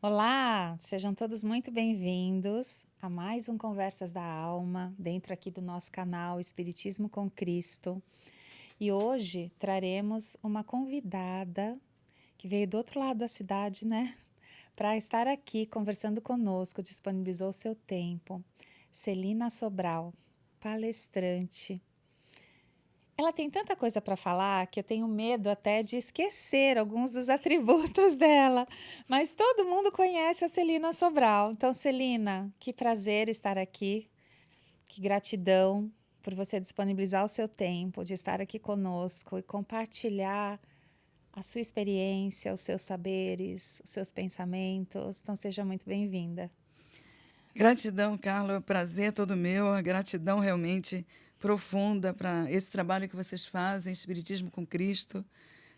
Olá, sejam todos muito bem-vindos a mais um Conversas da Alma, dentro aqui do nosso canal Espiritismo com Cristo. E hoje traremos uma convidada que veio do outro lado da cidade, né? Para estar aqui conversando conosco, disponibilizou seu tempo. Celina Sobral, palestrante. Ela tem tanta coisa para falar que eu tenho medo até de esquecer alguns dos atributos dela. Mas todo mundo conhece a Celina Sobral. Então, Celina, que prazer estar aqui. Que gratidão por você disponibilizar o seu tempo, de estar aqui conosco e compartilhar a sua experiência, os seus saberes, os seus pensamentos. Então, seja muito bem-vinda. Gratidão, Carla, o prazer é todo meu, a gratidão realmente profunda para esse trabalho que vocês fazem, Espiritismo com Cristo,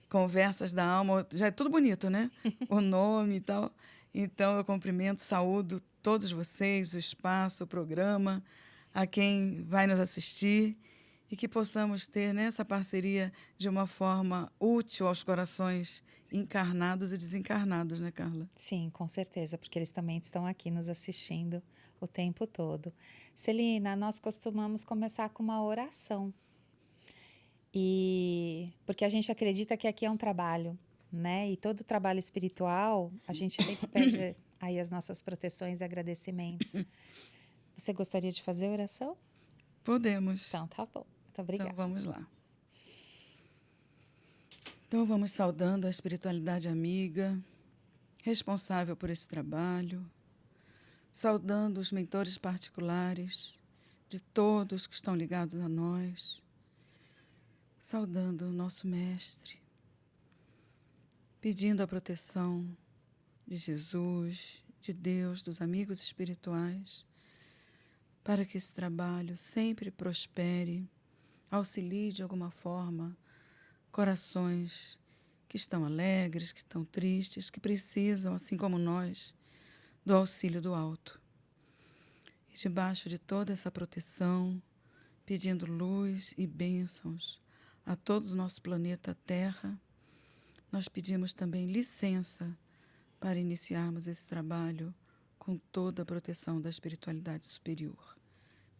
Conversas da Alma, já é tudo bonito, né? O nome e tal. Então, eu cumprimento, saúdo todos vocês, o espaço, o programa, a quem vai nos assistir e que possamos ter nessa parceria de uma forma útil aos corações encarnados e desencarnados, né, Carla? Sim, com certeza, porque eles também estão aqui nos assistindo o tempo todo. Celina, nós costumamos começar com uma oração. E porque a gente acredita que aqui é um trabalho, né? E todo trabalho espiritual, a gente sempre pede aí as nossas proteções e agradecimentos. Você gostaria de fazer a oração? Podemos. Então, tá bom. Muito Então, obrigada. vamos lá. Então, vamos saudando a espiritualidade amiga, responsável por esse trabalho, saudando os mentores particulares de todos que estão ligados a nós, saudando o nosso mestre, pedindo a proteção de Jesus, de Deus, dos amigos espirituais, para que esse trabalho sempre prospere, auxilie de alguma forma corações que estão alegres, que estão tristes, que precisam, assim como nós, do auxílio do alto. E debaixo de toda essa proteção, pedindo luz e bênçãos a todo o nosso planeta Terra, nós pedimos também licença para iniciarmos esse trabalho com toda a proteção da espiritualidade superior.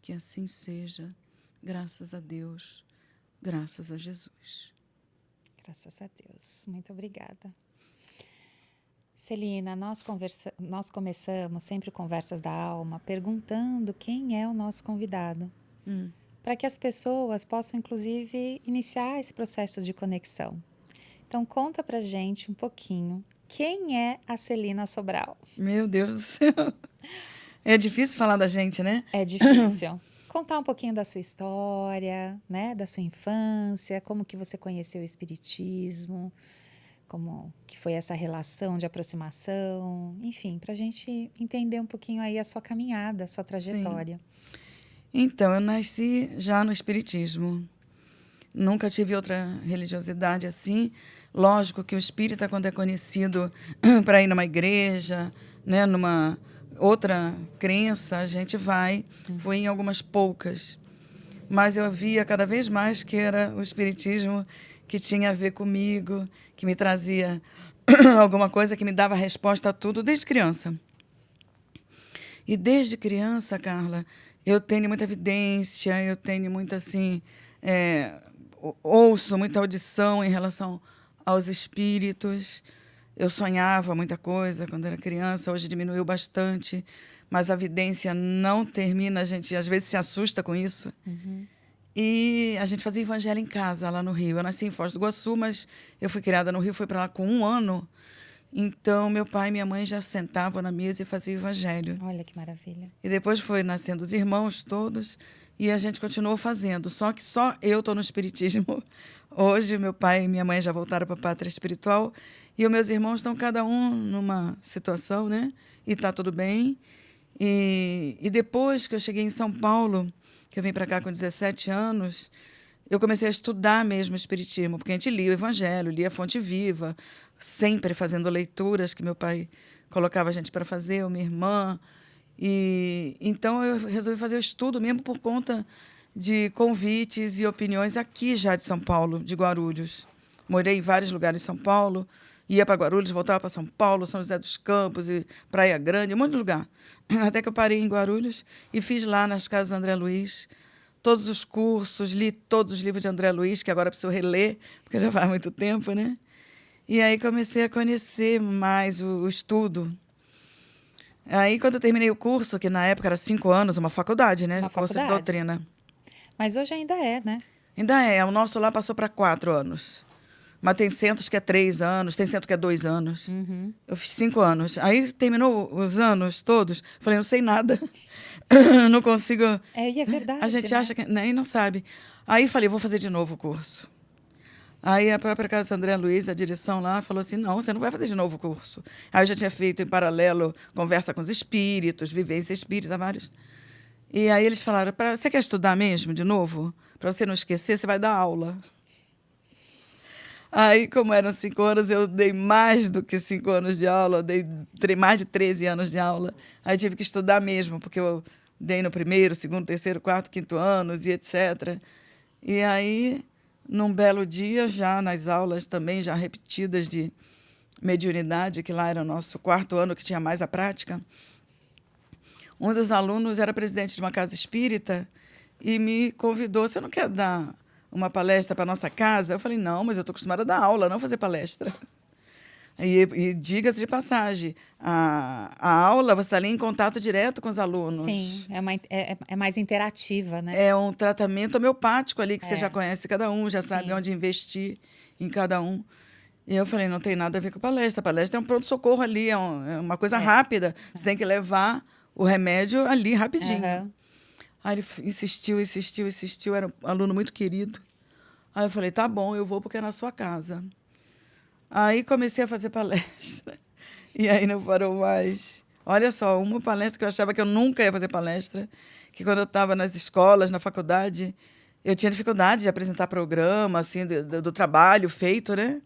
Que assim seja, graças a Deus, graças a Jesus. Graças a Deus. Muito obrigada. Celina, nós começamos sempre Conversas da Alma perguntando quem é o nosso convidado, para que as pessoas possam, inclusive, iniciar esse processo de conexão. Então, conta pra gente um pouquinho quem é a Celina Sobral. Meu Deus do céu! É difícil falar da gente, né? É difícil. Contar um pouquinho da sua história, né, da sua infância, como que você conheceu o espiritismo, como que foi essa relação de aproximação, enfim, para a gente entender um pouquinho aí a sua caminhada, a sua Sim. trajetória. Então, eu nasci já no Espiritismo. Nunca tive outra religiosidade assim. Lógico que o espírita, quando é conhecido para ir numa igreja, né, numa outra crença, a gente vai. Fui em algumas poucas. Mas eu via cada vez mais que era o espiritismo que tinha a ver comigo, que me trazia alguma coisa que me dava resposta a tudo desde criança. E desde criança, Carla, eu tenho muita evidência, eu tenho muita, assim, ouço muita audição em relação aos espíritos. Eu sonhava muita coisa quando era criança, hoje diminuiu bastante, mas a evidência não termina, a gente às vezes se assusta com isso. E a gente fazia evangelho em casa, lá no Rio. Eu nasci em Foz do Iguaçu, mas eu fui criada no Rio, fui para lá com 1 ano. Então, meu pai e minha mãe já sentavam na mesa e faziam evangelho. Olha que maravilha. E depois foi nascendo os irmãos todos e a gente continuou fazendo. Só que só eu estou no espiritismo. Hoje, meu pai e minha mãe já voltaram para a pátria espiritual e os meus irmãos estão cada um numa situação, né? E está tudo bem. E depois que eu cheguei em São Paulo, que eu vim para cá com 17 anos, eu comecei a estudar mesmo o espiritismo, porque a gente lia o Evangelho, lia a Fonte Viva, sempre fazendo leituras que meu pai colocava a gente para fazer, ou minha irmã. E então eu resolvi fazer o estudo mesmo por conta de convites e opiniões aqui já de São Paulo, de Guarulhos. Morei em vários lugares em São Paulo, Ia para Guarulhos, voltava para São Paulo, São José dos Campos, e Praia Grande, um monte de lugar. Até que eu parei em Guarulhos e fiz lá nas casas André Luiz todos os cursos, li todos os livros de André Luiz, que agora preciso reler, porque já faz muito tempo, né? E aí comecei a conhecer mais o estudo. Aí, quando eu terminei o curso, que na época era 5 anos, uma faculdade, né? Uma Curso de faculdade. doutrina. Mas hoje ainda é, né? Ainda é, o nosso lá passou para 4 anos. Mas tem centros que é 3 anos, tem centro que é 2 anos. Eu fiz 5 anos. Aí terminou os anos todos, falei, não sei nada. Não consigo. E é verdade, A gente né? acha que nem não sabe. Aí falei, vou fazer de novo o curso. Aí a própria Casa André Luiz, a direção lá, falou assim, não, você não vai fazer de novo o curso. Aí eu já tinha feito em paralelo conversa com os espíritos, vivência espírita, vários. E aí eles falaram, você quer estudar mesmo de novo? Para você não esquecer, você vai dar aula. Aí, como eram 5 anos, eu dei mais do que 5 anos de aula, eu dei mais de 13 anos de aula. Aí tive que estudar mesmo, porque eu dei no primeiro, segundo, terceiro, quarto, quinto anos e etc. E aí, num belo dia, já nas aulas também, já repetidas de mediunidade, que lá era o nosso 4º ano, que tinha mais a prática, um dos alunos era presidente de uma casa espírita e me convidou, você não quer dar uma palestra para a nossa casa? Eu falei, não, mas eu estou acostumada a dar aula, não fazer palestra. E diga-se de passagem, a aula, você está ali em contato direto com os alunos. Sim, é mais interativa, né? É um tratamento homeopático ali, que você já conhece cada um, já sabe onde investir em cada um. E eu falei, não tem nada a ver com palestra. A palestra é um pronto-socorro ali, é uma coisa rápida. Você tem que levar o remédio ali rapidinho. Aí ele insistiu, era um aluno muito querido. Aí eu falei, tá bom, eu vou porque é na sua casa. Aí comecei a fazer palestra. E aí não parou mais. Olha só, uma palestra que eu achava que eu nunca ia fazer palestra, que quando eu estava nas escolas, na faculdade, eu tinha dificuldade de apresentar programa, assim, do trabalho feito, né?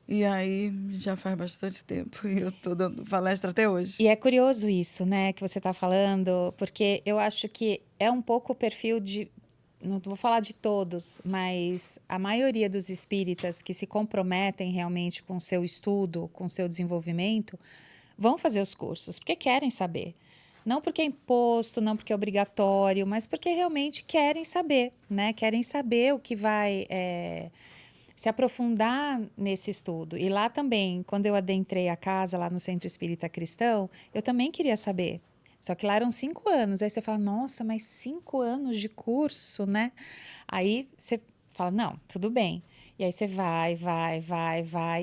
E aí já faz bastante tempo e eu estou dando palestra até hoje. E é curioso isso, né, que você está falando, porque eu acho que é um pouco o perfil de, não vou falar de todos, mas a maioria dos espíritas que se comprometem realmente com o seu estudo, com o seu desenvolvimento, vão fazer os cursos, porque querem saber. Não porque é imposto, não porque é obrigatório, mas porque realmente querem saber, né? Querem saber o que vai se aprofundar nesse estudo. E lá também, quando eu adentrei a casa, lá no Centro Espírita Cristão, eu também queria saber. Só que lá eram 5 anos. Aí você fala, nossa, mas 5 anos de curso, né? Aí você fala, não, tudo bem. E aí você vai.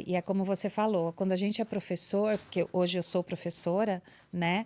E é como você falou, quando a gente é professor, porque hoje eu sou professora, né?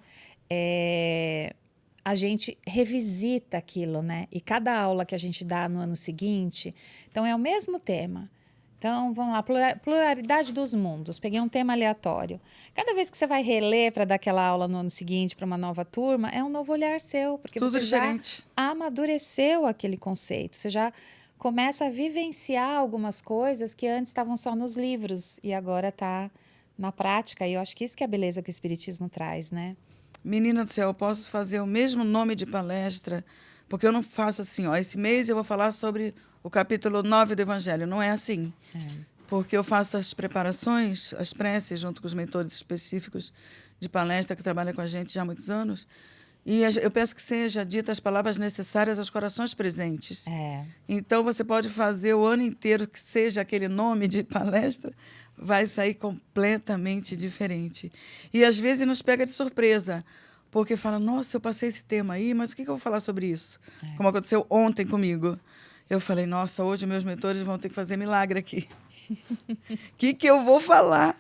A gente revisita aquilo, né? E cada aula que a gente dá no ano seguinte, então é o mesmo tema. Então, vamos lá, pluralidade dos mundos. Peguei um tema aleatório. Cada vez que você vai reler para dar aquela aula no ano seguinte para uma nova turma, é um novo olhar seu, porque Tudo você diferente. já amadureceu aquele conceito. Você já começa a vivenciar algumas coisas que antes estavam só nos livros e agora está na prática. E eu acho que isso que é a beleza que o Espiritismo traz, né? Menina do céu, eu posso fazer o mesmo nome de palestra, porque eu não faço assim, ó, esse mês eu vou falar sobre o capítulo 9 do Evangelho. Não é assim. Porque eu faço as preparações, as preces, junto com os mentores específicos de palestra que trabalham com a gente já há muitos anos. E eu peço que seja dita as palavras necessárias aos corações presentes. Então, você pode fazer o ano inteiro que seja aquele nome de palestra, vai sair completamente diferente. E, às vezes, nos pega de surpresa, porque fala, nossa, eu passei esse tema aí, mas o que eu vou falar sobre isso? Como aconteceu ontem comigo. Eu falei, nossa, hoje meus mentores vão ter que fazer milagre aqui. O que eu vou falar?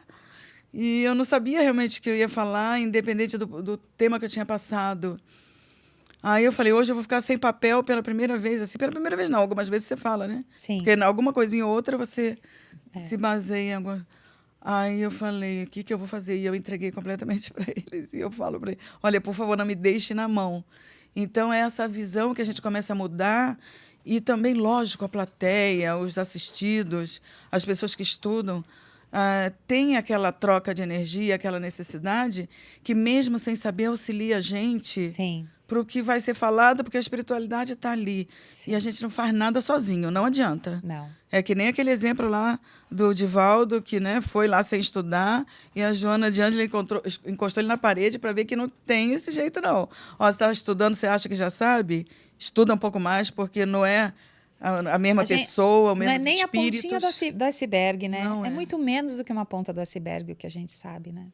E eu não sabia realmente o que eu ia falar, independente do tema que eu tinha passado. Aí eu falei, hoje eu vou ficar sem papel pela primeira vez. Assim, pela primeira vez não, algumas vezes você fala, né? Sim. Porque em alguma coisinha ou outra você se baseia em alguma... Aí eu falei, o que eu vou fazer? E eu entreguei completamente para eles. E eu falo para eles, olha, por favor, não me deixe na mão. Então, é essa visão que a gente começa a mudar. E também, lógico, a plateia, os assistidos, as pessoas que estudam, tem aquela troca de energia, aquela necessidade, que mesmo sem saber auxilia a gente para o que vai ser falado, porque a espiritualidade está ali. Sim. E a gente não faz nada sozinho, não adianta. Não. É que nem aquele exemplo lá do Divaldo, que, né, foi lá sem estudar, e a Joana de Ângela encostou ele na parede para ver que não tem esse jeito, não. Ó, você está estudando, você acha que já sabe? Estuda um pouco mais, porque não é a mesma pessoa, o não é mesmo nem espíritos. a pontinha do iceberg, né? Não é é. muito menos do que uma ponta do iceberg o que a gente sabe, né?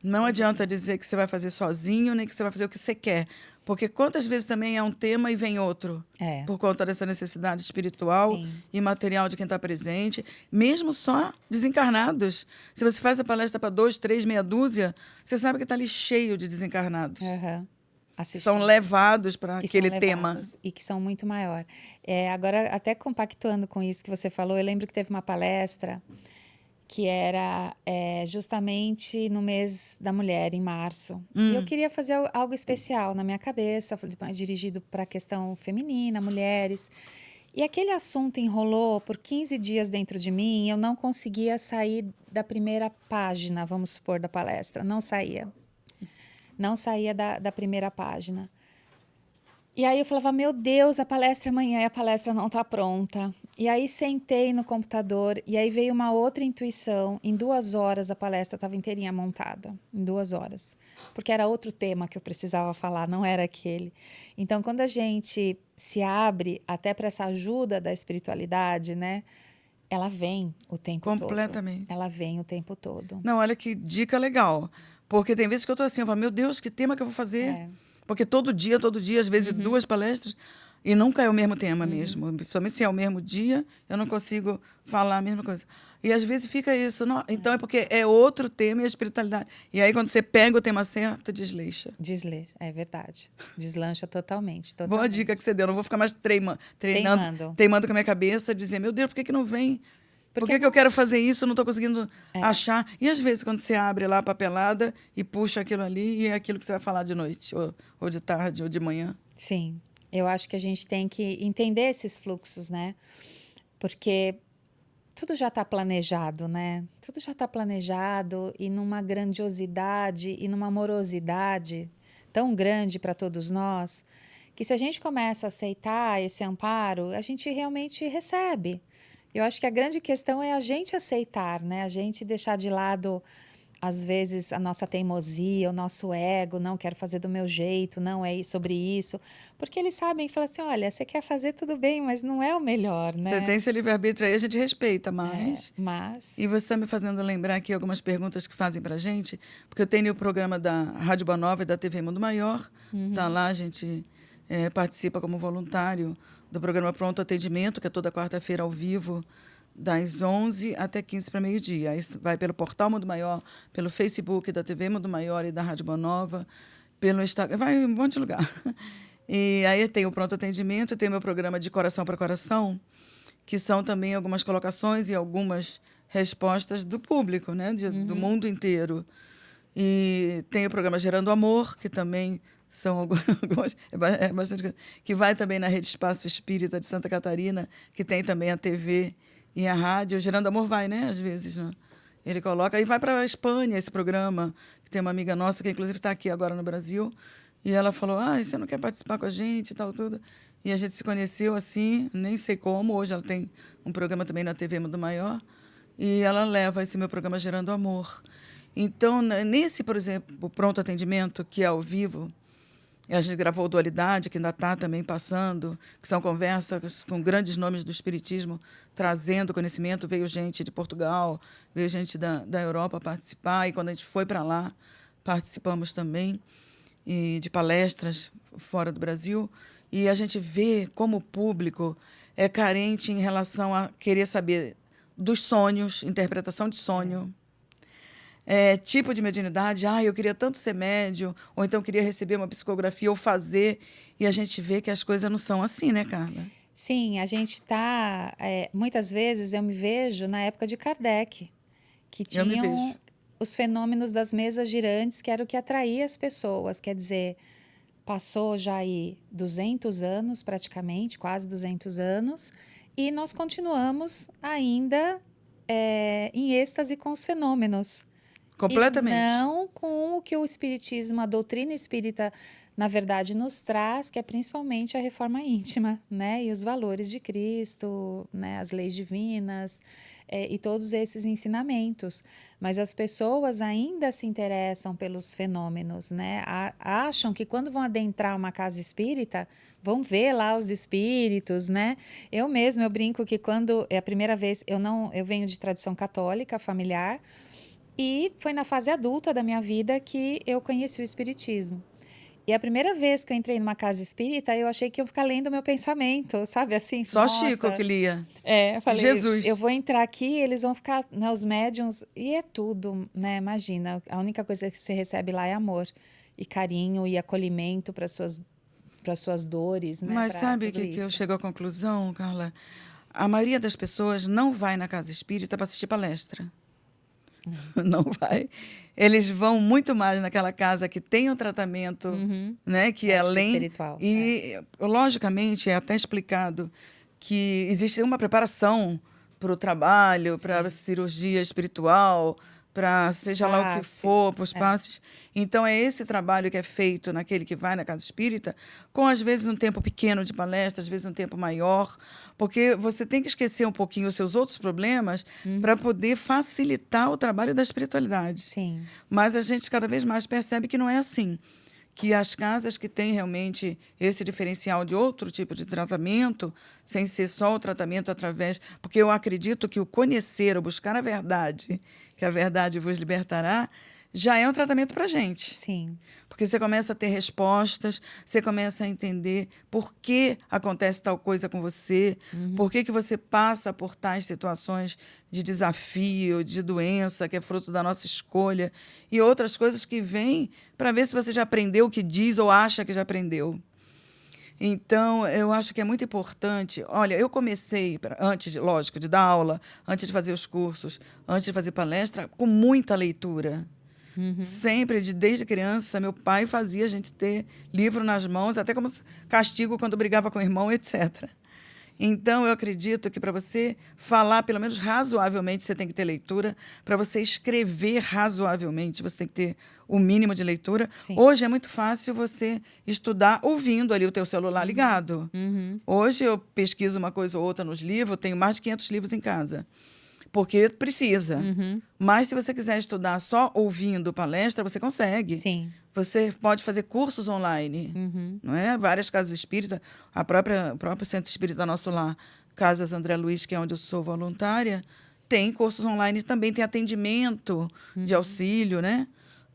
Não adianta dizer que você vai fazer sozinho, nem que você vai fazer o que você quer. Porque quantas vezes também é um tema e vem outro. É. Por conta dessa necessidade espiritual Sim. e material de quem está presente. Mesmo só desencarnados. Se você faz a palestra para 2, 3, meia dúzia, você sabe que está ali cheio de desencarnados. Uhum. São levados para aquele tema. E que são muito maior. Agora, até compactuando com isso que você falou, eu lembro que teve uma palestra que era justamente no mês da mulher, em março. E eu queria fazer algo especial na minha cabeça, dirigido para a questão feminina, mulheres. E aquele assunto enrolou por 15 dias dentro de mim, e eu não conseguia sair da primeira página, vamos supor, da palestra. Não saía. Não saía da primeira página. E aí eu falava, meu Deus, a palestra é amanhã e a palestra não está pronta. E aí sentei no computador e aí veio uma outra intuição. Em 2 horas a palestra estava inteirinha montada. Em 2 horas. Porque era outro tema que eu precisava falar, não era aquele. Então, quando a gente se abre até para essa ajuda da espiritualidade, né? Ela vem o tempo todo. Completamente. Ela vem o tempo todo. Não, olha que dica legal. Porque tem vezes que eu estou assim, eu falo, meu Deus, que tema que eu vou fazer? Porque todo dia, às vezes 2 palestras, e nunca é o mesmo tema mesmo. Principalmente se é o mesmo dia, eu não consigo falar a mesma coisa. E às vezes fica isso. Não, então é porque é outro tema e a espiritualidade. E aí, quando você pega o tema certo, desleixa. Desleixa, é verdade. Deslancha totalmente. Boa dica que você deu. Não vou ficar mais teimando com a minha cabeça, dizer, meu Deus, por que não vem? Por que eu quero fazer isso? Eu não estou conseguindo achar. E às vezes, quando você abre lá a papelada e puxa aquilo ali, e é aquilo que você vai falar de noite, ou de tarde, ou de manhã. Sim. Eu acho que a gente tem que entender esses fluxos, né? Porque tudo já está planejado, né? Tudo já está planejado e numa grandiosidade e numa amorosidade tão grande para todos nós, que se a gente começa a aceitar esse amparo, a gente realmente recebe. Eu acho que a grande questão é a gente aceitar, né? A gente deixar de lado, às vezes, a nossa teimosia, o nosso ego, não quero fazer do meu jeito, não é sobre isso. Porque eles sabem e falam assim, olha, você quer fazer tudo bem, mas não é o melhor, né? Você tem seu livre-arbítrio aí, a gente respeita, mas... E você está me fazendo lembrar aqui algumas perguntas que fazem para a gente, porque eu tenho o programa da Rádio Boa Nova e da TV Mundo Maior, tá lá, a gente participa como voluntário do programa Pronto Atendimento, que é toda quarta-feira ao vivo, das 11 até 15 para meio-dia. Aí vai pelo Portal Mundo Maior, pelo Facebook da TV Mundo Maior e da Rádio Boa Nova, pelo Instagram, vai em um monte de lugar. E aí tem o Pronto Atendimento, tem o meu programa de Coração para Coração, que são também algumas colocações e algumas respostas do público, né, do mundo inteiro. E tem o programa Gerando Amor, que também são algumas, bastante, que vai também na Rede Espaço Espírita de Santa Catarina, que tem também a TV e a rádio. O Gerando Amor vai, né, às vezes, né? Ele coloca, e vai para a Espanha esse programa, que tem uma amiga nossa que inclusive está aqui agora no Brasil, e ela falou, você não quer participar com a gente e tal, tudo. E a gente se conheceu assim, nem sei como, hoje ela tem um programa também na TV Mundo Maior, e ela leva esse meu programa Gerando Amor. Então, nesse, por exemplo, Pronto Atendimento, que é ao vivo, a gente gravou Dualidade, que ainda está também passando, que são conversas com grandes nomes do espiritismo, trazendo conhecimento. Veio gente de Portugal, veio gente da Europa participar, e quando a gente foi para lá, participamos também e de palestras fora do Brasil. E a gente vê como o público é carente em relação a querer saber dos sonhos, interpretação de sonho, tipo de mediunidade, eu queria tanto ser médium, ou então queria receber uma psicografia ou fazer, e a gente vê que as coisas não são assim, né, Carla? Sim, a gente está... muitas vezes eu me vejo na época de Kardec, que tinham os fenômenos das mesas girantes, que era o que atraía as pessoas. Quer dizer, passou já aí 200 anos praticamente, quase 200 anos, e nós continuamos ainda em êxtase com os fenômenos. Completamente. E não com o que o espiritismo, a doutrina espírita, na verdade, nos traz, que é principalmente a reforma íntima, né? E os valores de Cristo, né? As leis divinas, e todos esses ensinamentos. Mas as pessoas ainda se interessam pelos fenômenos, né? Acham que quando vão adentrar uma casa espírita, vão ver lá os espíritos, né? Eu brinco que quando é a primeira vez, eu venho de tradição católica, familiar, e foi na fase adulta da minha vida que eu conheci o espiritismo. E a primeira vez que eu entrei numa casa espírita, eu achei que eu ia ficar lendo o meu pensamento, sabe? Assim, Só Chico que nossa. lia. Eu falei, eu Jesus. vou entrar aqui, eles vão ficar, né, os médiums, e é tudo, né? Imagina, a única coisa que você recebe lá é amor e carinho e acolhimento para suas dores, né? Mas Para sabe o tudo que eu isso. chego à conclusão, Carla? A maioria das pessoas não vai na casa espírita para assistir palestra. Não vai. Eles vão muito mais naquela casa que tem um tratamento, né, que é Médico além. espiritual. E, logicamente, é até explicado que existe uma preparação para o trabalho, para a Sim. cirurgia espiritual, para seja lá o que for, Passes. para os passes. Então, é esse trabalho que é feito naquele que vai na casa espírita, com às vezes um tempo pequeno de palestra, às vezes um tempo maior, porque você tem que esquecer um pouquinho os seus outros problemas para poder facilitar o trabalho da espiritualidade. Sim. Mas a gente cada vez mais percebe que não é assim. Que as casas que têm realmente esse diferencial de outro tipo de tratamento, sem ser só o tratamento através. Porque eu acredito que o conhecer, o buscar a verdade, que a verdade vos libertará, já é um tratamento para a gente. Sim. Porque você começa a ter respostas, você começa a entender por que acontece tal coisa com você, por que você passa por tais situações de desafio, de doença, que é fruto da nossa escolha, e outras coisas que vêm para ver se você já aprendeu o que diz ou acha que já aprendeu. Então, eu acho que é muito importante. Olha, eu comecei, antes, lógico, de dar aula, antes de fazer os cursos, antes de fazer palestra, com muita leitura. Sempre, desde criança, meu pai fazia a gente ter livro nas mãos, até como castigo quando brigava com o irmão, etc. Então, eu acredito que para você falar, pelo menos razoavelmente, você tem que ter leitura. Para você escrever razoavelmente, você tem que ter o mínimo de leitura. Sim. Hoje é muito fácil você estudar ouvindo ali o teu celular ligado. Hoje eu pesquiso uma coisa ou outra nos livros, tenho mais de 500 livros em casa. Porque precisa. Mas se você quiser estudar só ouvindo palestra, você consegue. Sim. Você pode fazer cursos online, não é? Várias casas espíritas, o próprio Centro Espírita Nosso Lar, Casas André Luiz, que é onde eu sou voluntária, tem cursos online também, tem atendimento de auxílio, né?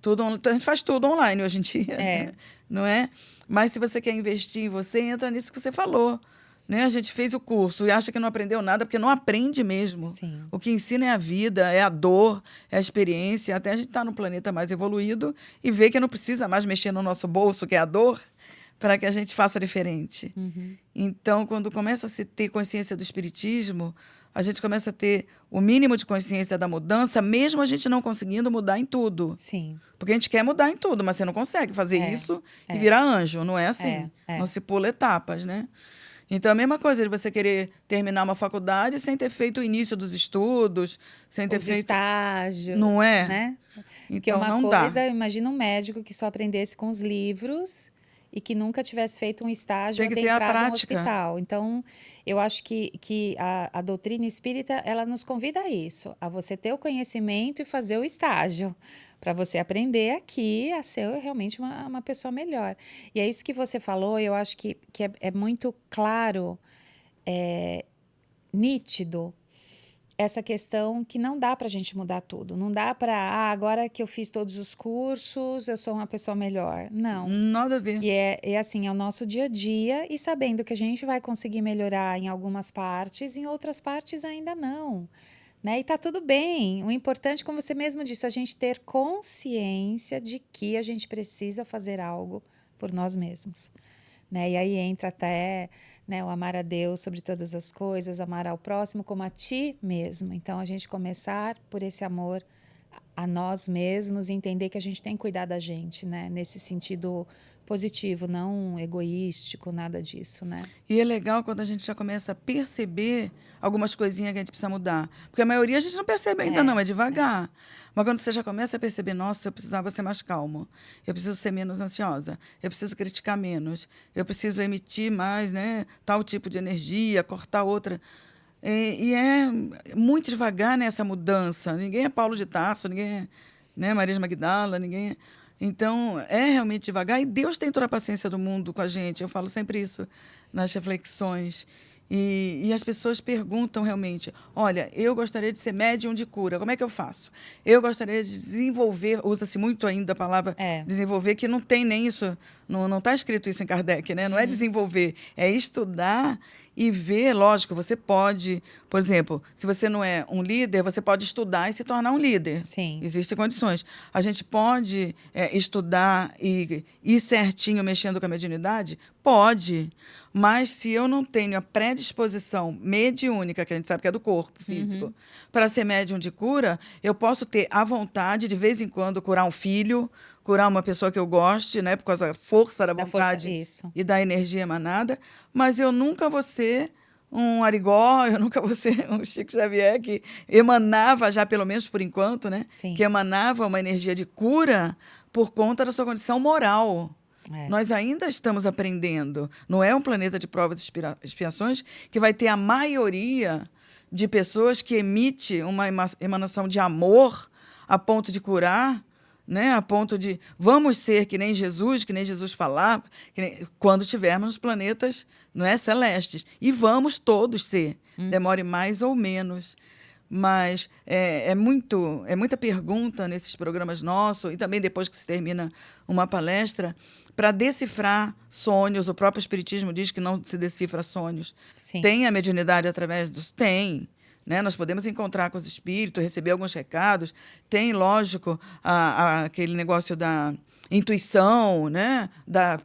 A gente faz tudo online hoje em dia, não é? Mas se você quer investir em você, entra nisso que você falou. Né? A gente fez o curso e acha que não aprendeu nada, porque não aprende mesmo. Sim. O que ensina é a vida, é a dor, é a experiência. Até a gente estar num planeta mais evoluído e ver que não precisa mais mexer no nosso bolso, que é a dor, para que a gente faça diferente. Então, quando começa a se ter consciência do espiritismo, a gente começa a ter o mínimo de consciência da mudança, mesmo a gente não conseguindo mudar em tudo. Sim. Porque a gente quer mudar em tudo, mas você não consegue fazer isso e virar anjo. Não é assim. Não se pula etapas, né? Então, a mesma coisa de você querer terminar uma faculdade sem ter feito o início dos estudos, sem ter Os feito... estágios, Não é? né? Porque Então, uma não coisa, dá. eu imagino um médico que só aprendesse com os livros e que nunca tivesse feito um estágio Tem ou que ter a adentrado um prática. hospital. Então, eu acho que a doutrina espírita, ela nos convida a isso, a você ter o conhecimento e fazer o estágio, para você aprender aqui a ser realmente uma pessoa melhor. E é isso que você falou, eu acho que é muito claro, nítido, essa questão que não dá para a gente mudar tudo. Não dá para, agora que eu fiz todos os cursos, eu sou uma pessoa melhor. Não. Nada a ver. E é assim, é o nosso dia a dia e sabendo que a gente vai conseguir melhorar em algumas partes, em outras partes ainda não. Né? E tá tudo bem. O importante, como você mesmo disse, é a gente ter consciência de que a gente precisa fazer algo por nós mesmos. Né? E aí entra até, né, o amar a Deus sobre todas as coisas, amar ao próximo como a ti mesmo. Então, a gente começar por esse amor a nós mesmos e entender que a gente tem que cuidar da gente, né? Nesse sentido positivo, não egoístico, nada disso, né? E é legal quando a gente já começa a perceber algumas coisinhas que a gente precisa mudar. Porque a maioria a gente não percebe ainda, não, é devagar. Mas quando você já começa a perceber, nossa, eu precisava ser mais calmo, eu preciso ser menos ansiosa, eu preciso criticar menos, eu preciso emitir mais, né, tal tipo de energia, cortar outra. E é muito devagar nessa mudança. Ninguém é Paulo de Tarso, ninguém é, né, Maria de Magdala, ninguém é. Então, é realmente devagar. E Deus tem toda a paciência do mundo com a gente. Eu falo sempre isso nas reflexões. E as pessoas perguntam realmente: olha, eu gostaria de ser médium de cura, como é que eu faço? Eu gostaria de desenvolver, usa-se muito ainda a palavra É. desenvolver, que não tem nem isso, não está escrito isso em Kardec, né? Não é desenvolver, é estudar e ver. Lógico, você pode, por exemplo, se você não é um líder, você pode estudar e se tornar um líder. Sim. Existem condições. A gente pode estudar e ir certinho mexendo com a mediunidade? Pode. Mas se eu não tenho a predisposição mediúnica, que a gente sabe que é do corpo físico, para ser médium de cura, eu posso ter a vontade, de vez em quando, curar um filho, curar uma pessoa que eu goste, né, por causa da força da vontade isso. e da energia emanada, mas eu nunca vou ser um Arigó, eu nunca vou ser um Chico Xavier, que emanava já, pelo menos por enquanto, né, Sim. que emanava uma energia de cura por conta da sua condição moral. Nós ainda estamos aprendendo. Não é um planeta de provas e expiações que vai ter a maioria de pessoas que emite uma emanação de amor a ponto de curar, né? A ponto de vamos ser que nem Jesus falava, quando tivermos nos planetas, não é, celestes. E vamos todos ser, demore mais ou menos. Mas é muita pergunta nesses programas nossos, e também depois que se termina uma palestra, para decifrar sonhos. O próprio Espiritismo diz que não se decifra sonhos. Sim. Tem a mediunidade através dos... Tem. Né? Nós podemos encontrar com os espíritos, receber alguns recados. Tem, lógico, aquele negócio da intuição, né? Da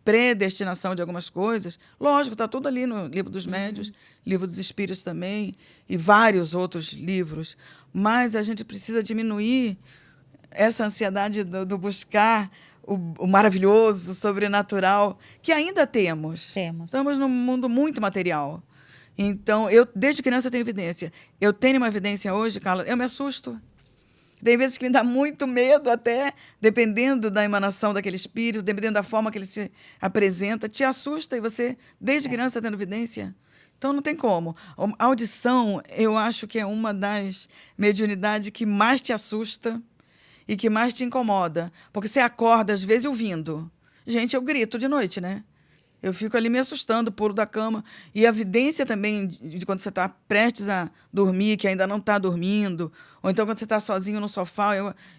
predestinação de algumas coisas. Lógico, está tudo ali no Livro dos Médiuns, Livro dos Espíritos também, e vários outros livros. Mas a gente precisa diminuir essa ansiedade do buscar o maravilhoso, o sobrenatural, que ainda temos. Estamos num mundo muito material. Então, eu, desde criança, tenho evidência. Eu tenho uma evidência hoje, Carla, eu me assusto. Tem vezes que me dá muito medo, até, dependendo da emanação daquele espírito, dependendo da forma que ele se apresenta, te assusta, e você, desde criança, tendo evidência. Então, não tem como. A audição, eu acho que é uma das mediunidades que mais te assusta e que mais te incomoda. Porque você acorda, às vezes, ouvindo. Gente, eu grito de noite, né? Eu fico ali me assustando, pulo da cama. E a evidência também de quando você está prestes a dormir, que ainda não está dormindo, ou então quando você está sozinho no sofá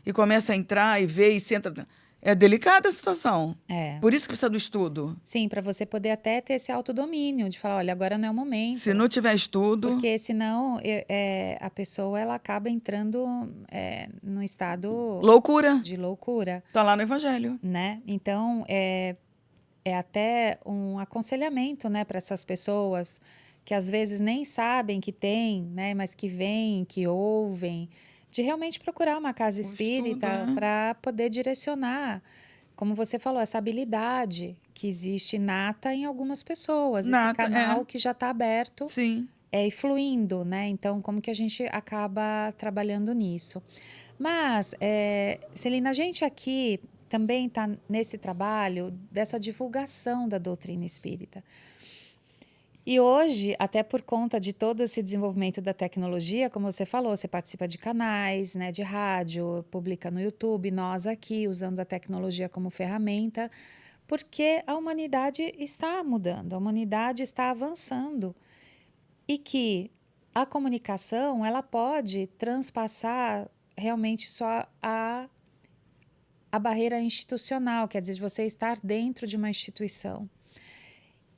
e começa a entrar e ver e senta. É delicada a situação. Por isso que precisa do estudo. Sim, para você poder até ter esse autodomínio, de falar, olha, agora não é o momento. Se não tiver estudo... Porque senão a pessoa ela acaba entrando num estado... Loucura. De loucura. Está lá no Evangelho. Né? Então, é até um aconselhamento, né, para essas pessoas que às vezes nem sabem que tem, né, mas que vêm, que ouvem, de realmente procurar uma casa espírita para poder direcionar, como você falou, essa habilidade que existe inata em algumas pessoas, esse canal que já está aberto. Sim. E fluindo, né? Então, como que a gente acaba trabalhando nisso? Mas, Celina, a gente aqui também está nesse trabalho dessa divulgação da doutrina espírita. E hoje, até por conta de todo esse desenvolvimento da tecnologia, como você falou, você participa de canais, né, de rádio, publica no YouTube, nós aqui usando a tecnologia como ferramenta, porque a humanidade está mudando, a humanidade está avançando. E que a comunicação ela pode transpassar realmente só a barreira institucional, quer dizer, de você estar dentro de uma instituição.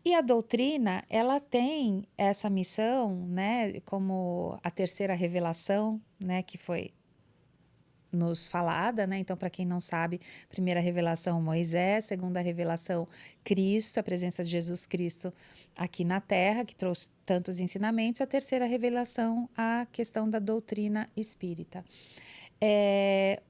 E a doutrina, ela tem essa missão, né, como a terceira revelação, né, que foi nos falada, né? Então, para quem não sabe, primeira revelação Moisés, segunda revelação Cristo, a presença de Jesus Cristo aqui na Terra, que trouxe tantos ensinamentos, a terceira revelação a questão da doutrina espírita.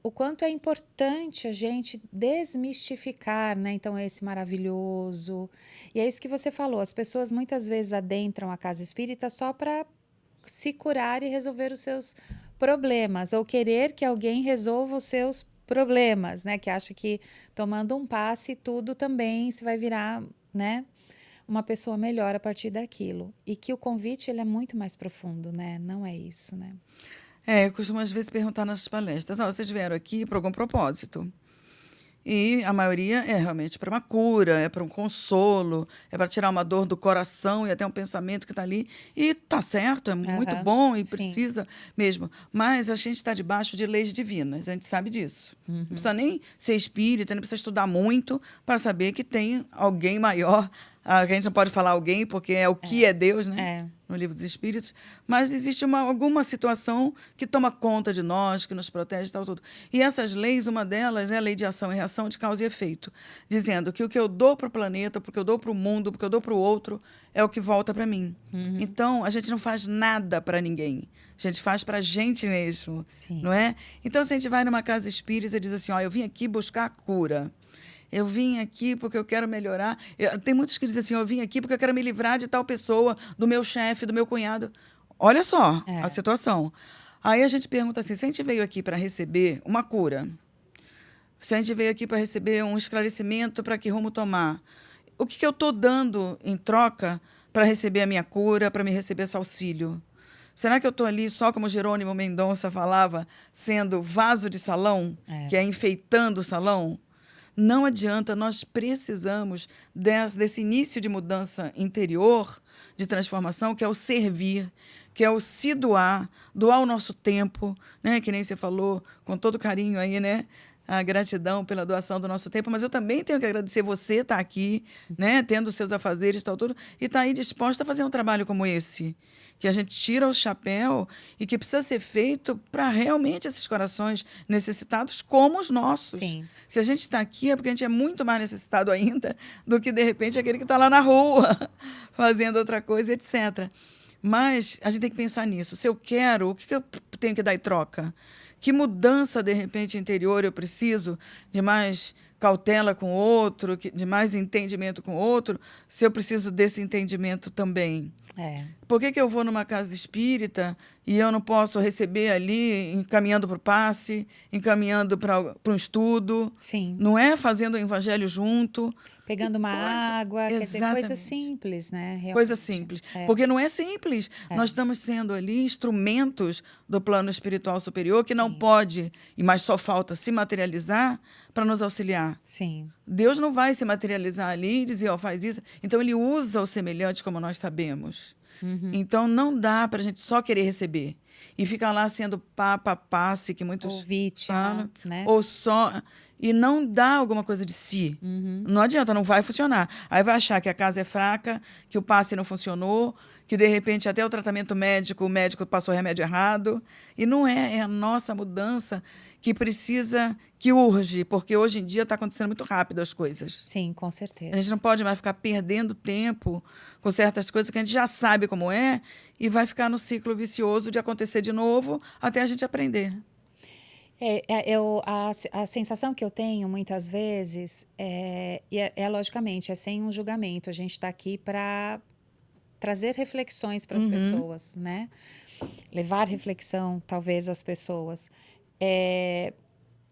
o quanto é importante a gente desmistificar, né? Então, esse maravilhoso. E é isso que você falou, as pessoas muitas vezes adentram a casa espírita só para se curar e resolver os seus problemas, ou querer que alguém resolva os seus problemas, né? Que acha que tomando um passe tudo também se vai virar, né? Uma pessoa melhor a partir daquilo. E que o convite ele é muito mais profundo, né? Não é isso, né? Eu costumo às vezes perguntar nas palestras, vocês vieram aqui por algum propósito? E a maioria é realmente para uma cura, é para um consolo, é para tirar uma dor do coração e até um pensamento que está ali. E está certo, é muito Aham, bom e sim. precisa mesmo. Mas a gente está debaixo de leis divinas, a gente sabe disso. Não precisa nem ser espírita, não precisa estudar muito para saber que tem alguém maior. A gente não pode falar alguém porque é o que é Deus, né? É. No livro dos Espíritos, mas existe alguma situação que toma conta de nós, que nos protege e tal, tudo. E essas leis, uma delas é a lei de ação e reação de causa e efeito, dizendo que o que eu dou para o planeta, porque eu dou para o mundo, porque eu dou para o outro, é o que volta para mim. Então, a gente não faz nada para ninguém. A gente faz para a gente mesmo, Sim. não é? Então, se a gente vai numa casa espírita e diz assim, eu vim aqui buscar a cura. Eu vim aqui porque eu quero melhorar. Tem muitos que dizem assim, eu vim aqui porque eu quero me livrar de tal pessoa, do meu chefe, do meu cunhado. Olha só a situação. Aí a gente pergunta assim, se a gente veio aqui para receber uma cura, se a gente veio aqui para receber um esclarecimento para que rumo tomar, o que eu estou dando em troca para receber a minha cura, para me receber esse auxílio? Será que eu estou ali só como Jerônimo Mendonça falava, sendo vaso de salão, que é enfeitando o salão? Não adianta, nós precisamos desse início de mudança interior, de transformação, que é o servir, que é o se doar, doar o nosso tempo, né? Que nem você falou, com todo carinho aí, né? A gratidão pela doação do nosso tempo, mas eu também tenho que agradecer você estar aqui, né? Tendo os seus afazeres e tal, tudo, e estar aí disposta a fazer um trabalho como esse, que a gente tira o chapéu e que precisa ser feito para realmente esses corações necessitados como os nossos. Sim. Se a gente está aqui é porque a gente é muito mais necessitado ainda do que, de repente, aquele que está lá na rua, fazendo outra coisa, etc. Mas a gente tem que pensar nisso. Se eu quero, o que eu tenho que dar em troca? Que mudança, de repente, interior eu preciso de mais cautela com o outro, de mais entendimento com o outro, se eu preciso desse entendimento também? Por que eu vou numa casa espírita e eu não posso receber ali, encaminhando para o passe, encaminhando para um estudo? Sim. Não é fazendo o evangelho junto. Pegando uma água, quer dizer, coisa Exatamente. simples, né? Realmente. Coisa simples. Porque não é simples. Nós estamos sendo ali instrumentos do plano espiritual superior que não pode, e mais só falta se materializar para nos auxiliar. Sim. Deus não vai se materializar ali e dizer, faz isso. Então, ele usa o semelhante, como nós sabemos. Então, não dá para a gente só querer receber. E ficar lá sendo passe, que muitos Ou vítima, falam. né? Ou só... E não dá alguma coisa de si. Não adianta, não vai funcionar. Aí vai achar que a casa é fraca, que o passe não funcionou, que, de repente, até o tratamento médico, o médico passou remédio errado. E não é a nossa mudança que precisa, que urge, porque hoje em dia está acontecendo muito rápido as coisas. Sim, com certeza. A gente não pode mais ficar perdendo tempo com certas coisas que a gente já sabe como é e vai ficar no ciclo vicioso de acontecer de novo até a gente aprender. A sensação que eu tenho muitas vezes logicamente, é sem um julgamento. A gente está aqui para trazer reflexões para as pessoas, né? Levar reflexão, talvez, às pessoas.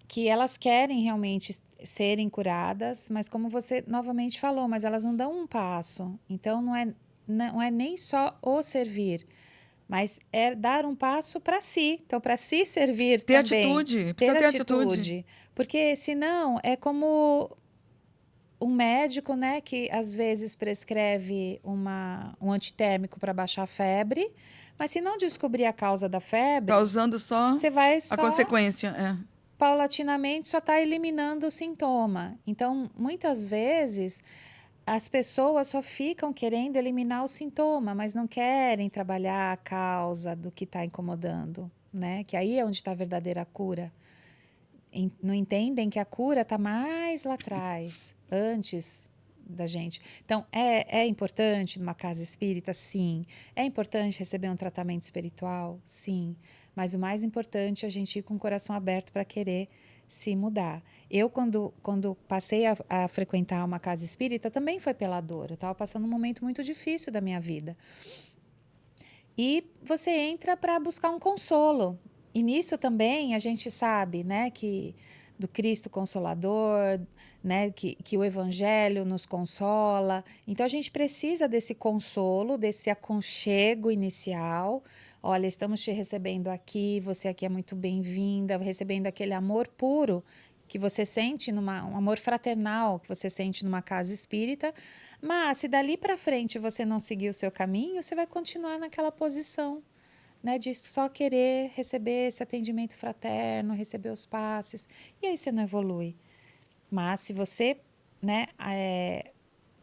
Que elas querem realmente serem curadas, mas como você novamente falou, mas elas não dão um passo. Então, não é nem só o servir, mas é dar um passo para si. Então, para si servir ter também. Atitude, precisa ter atitude. Porque, senão, é como um médico, né, que às vezes prescreve um antitérmico para baixar a febre, mas se não descobrir a causa da febre... Causando só você vai a consequência. Paulatinamente, só está eliminando o sintoma. Então, muitas vezes... as pessoas só ficam querendo eliminar o sintoma, mas não querem trabalhar a causa do que está incomodando, né? Que aí é onde está a verdadeira cura. Não entendem que a cura está mais lá atrás, antes da gente. Então, é importante numa casa espírita? Sim. É importante receber um tratamento espiritual? Sim. Mas o mais importante é a gente ir com o coração aberto para querer se mudar. Eu, quando passei a frequentar uma casa espírita, também foi pela dor. Eu estava passando um momento muito difícil da minha vida. E você entra para buscar um consolo. E nisso também a gente sabe, né, que do Cristo Consolador, né, que o Evangelho nos consola. Então a gente precisa desse consolo, desse aconchego inicial. Olha, estamos te recebendo aqui, você aqui é muito bem-vinda, recebendo aquele amor puro que você sente um amor fraternal que você sente numa casa espírita. Mas se dali para frente você não seguir o seu caminho, você vai continuar naquela posição, né, de só querer receber esse atendimento fraterno, receber os passes, e aí você não evolui. Mas se você, né,